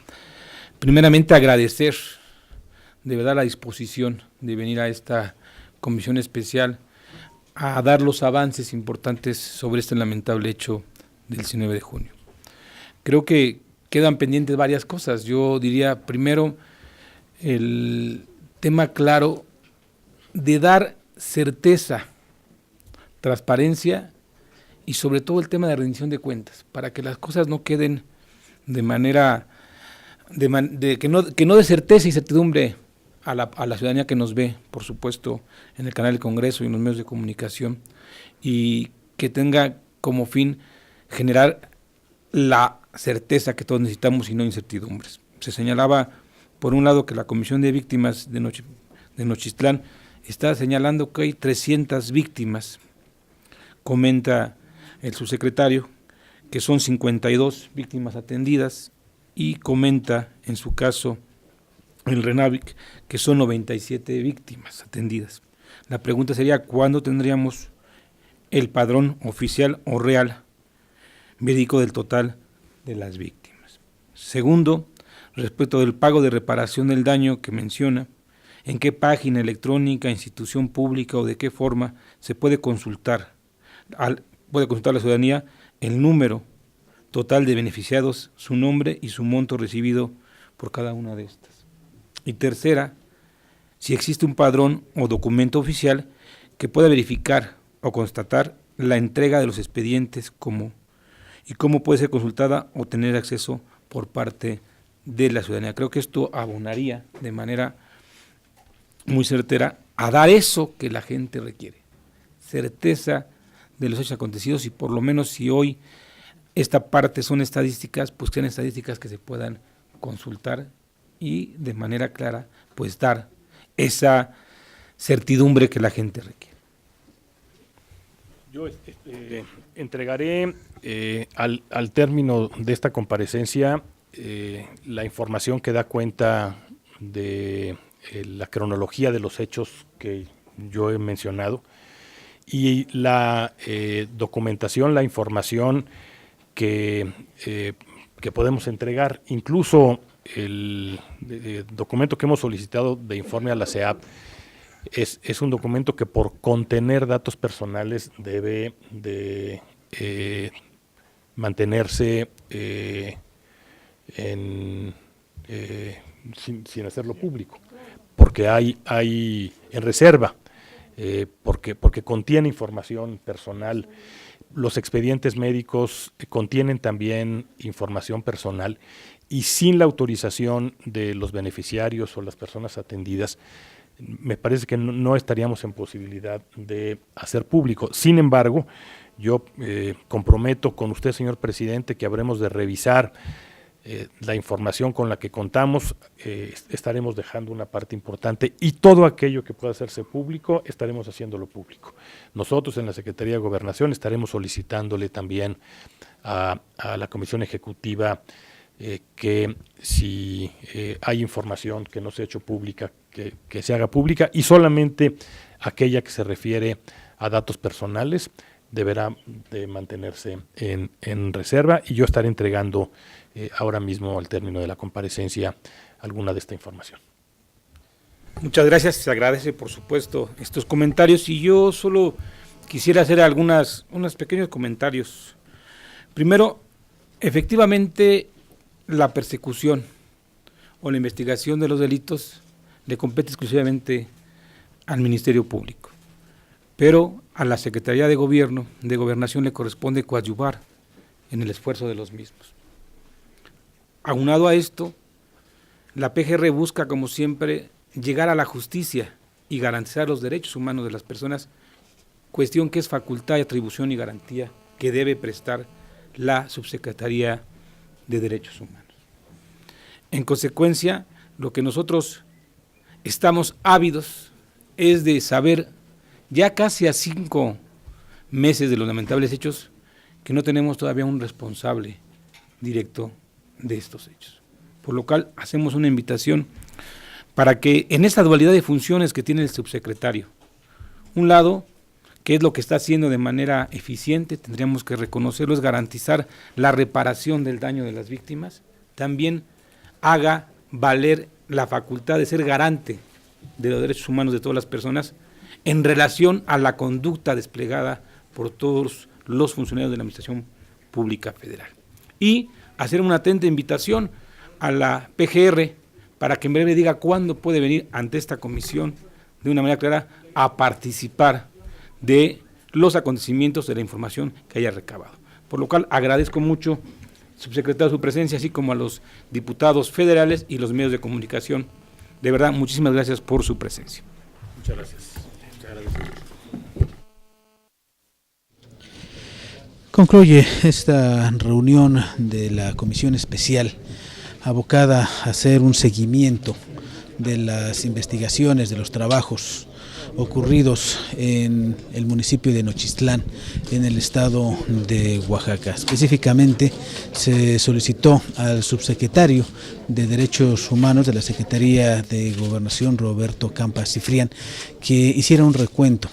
[SPEAKER 2] primeramente agradecer de verdad la disposición de venir a esta comisión especial a dar los avances importantes sobre este lamentable hecho del 19 de junio. Creo que quedan pendientes varias cosas. Yo diría primero el tema claro de dar certeza, transparencia y sobre todo el tema de rendición de cuentas, para que las cosas no queden de manera, que no dé certeza y certidumbre a la ciudadanía que nos ve, por supuesto, en el canal del Congreso y en los medios de comunicación, y que tenga como fin generar la certeza que todos necesitamos y no incertidumbres. Se señalaba, por un lado, que la Comisión de Víctimas de Nochixtlán está señalando que hay 300 víctimas. Comenta el subsecretario que son 52 víctimas atendidas y comenta en su caso el RENAVIC que son 97 víctimas atendidas. La pregunta sería, ¿cuándo tendríamos el padrón oficial o real médico del total de las víctimas? Segundo, respecto del pago de reparación del daño que menciona, ¿en qué página electrónica, institución pública o de qué forma se puede consultar la ciudadanía el número total de beneficiados, su nombre y su monto recibido por cada una de estas? Y tercera, si existe un padrón o documento oficial que pueda verificar o constatar la entrega de los expedientes y cómo puede ser consultada o tener acceso por parte de la ciudadanía. Creo que esto abonaría de manera muy certera a dar eso que la gente requiere, certeza de los hechos acontecidos, y por lo menos si hoy esta parte son estadísticas, pues sean estadísticas que se puedan consultar y de manera clara pues dar esa certidumbre que la gente requiere.
[SPEAKER 3] Yo entregaré al término de esta comparecencia la información que da cuenta de la cronología de los hechos que yo he mencionado y la documentación, la información que podemos entregar, incluso el documento que hemos solicitado de informe a la CEAP es un documento que por contener datos personales debe de mantenerse sin hacerlo público, porque hay en reserva, porque contiene información personal. Los expedientes médicos contienen también información personal y sin la autorización de los beneficiarios o las personas atendidas, me parece que no estaríamos en posibilidad de hacer público. Sin embargo, yo comprometo con usted, señor presidente, que habremos de revisar la información con la que contamos, estaremos dejando una parte importante, y todo aquello que pueda hacerse público, estaremos haciéndolo público. Nosotros en la Secretaría de Gobernación estaremos solicitándole también a la Comisión Ejecutiva que si hay información que no se ha hecho pública, que se haga pública, y solamente aquella que se refiere a datos personales deberá de mantenerse en reserva, y yo estaré entregando ahora mismo, al término de la comparecencia, alguna de esta información.
[SPEAKER 2] Muchas gracias, se agradece por supuesto estos comentarios, y yo solo quisiera hacer unos pequeños comentarios. Primero, efectivamente la persecución o la investigación de los delitos le compete exclusivamente al Ministerio Público, pero a la Secretaría de Gobierno, de Gobernación, le corresponde coadyuvar en el esfuerzo de los mismos. Aunado a esto, la PGR busca, como siempre, llegar a la justicia y garantizar los derechos humanos de las personas, cuestión que es facultad, atribución y garantía que debe prestar la Subsecretaría de Derechos Humanos. En consecuencia, lo que nosotros estamos ávidos es de saber, ya casi a 5 meses de los lamentables hechos, que no tenemos todavía un responsable directo de estos hechos. Por lo cual hacemos una invitación para que en esta dualidad de funciones que tiene el subsecretario, un lado, que es lo que está haciendo de manera eficiente, tendríamos que reconocerlo, es garantizar la reparación del daño de las víctimas, también haga valer la facultad de ser garante de los derechos humanos de todas las personas en relación a la conducta desplegada por todos los funcionarios de la Administración Pública Federal. Y hacer una atenta invitación a la PGR para que en breve diga cuándo puede venir ante esta comisión de una manera clara a participar de los acontecimientos, de la información que haya recabado. Por lo cual agradezco mucho, subsecretario, su presencia, así como a los diputados federales y los medios de comunicación. De verdad, muchísimas gracias por su presencia.
[SPEAKER 3] Muchas gracias. Muchas gracias.
[SPEAKER 1] Concluye esta reunión de la Comisión Especial abocada a hacer un seguimiento de las investigaciones, de los trabajos ocurridos en el municipio de Nochistlán, en el estado de Oaxaca. Específicamente se solicitó al subsecretario de Derechos Humanos de la Secretaría de Gobernación, Roberto Campa Cifrián, que hiciera un recuento,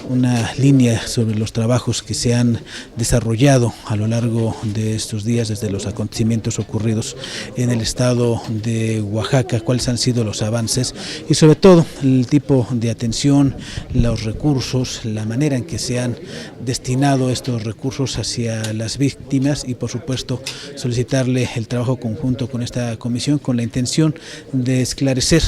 [SPEAKER 1] una línea sobre los trabajos que se han desarrollado a lo largo de estos días desde los acontecimientos ocurridos en el estado de Oaxaca, cuáles han sido los avances y sobre todo el tipo de atención, los recursos, la manera en que se han destinado estos recursos hacia las víctimas y por supuesto solicitarle el trabajo conjunto con esta comisión con la intención de esclarecer,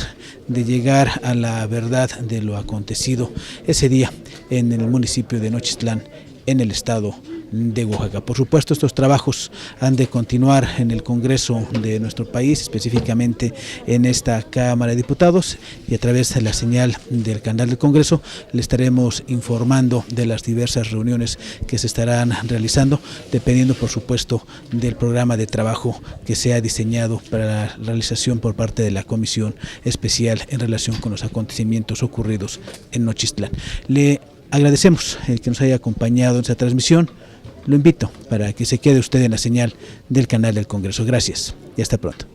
[SPEAKER 1] de llegar a la verdad de lo acontecido ese día en el municipio de Nochistlán, en el estado de Oaxaca. Por supuesto, estos trabajos han de continuar en el Congreso de nuestro país, específicamente en esta Cámara de Diputados, y a través de la señal del canal del Congreso le estaremos informando de las diversas reuniones que se estarán realizando, dependiendo por supuesto del programa de trabajo que se ha diseñado para la realización por parte de la Comisión Especial en relación con los acontecimientos ocurridos en Nochistlán. Le agradecemos que nos haya acompañado en esta transmisión. Lo invito para que se quede usted en la señal del canal del Congreso. Gracias y hasta pronto.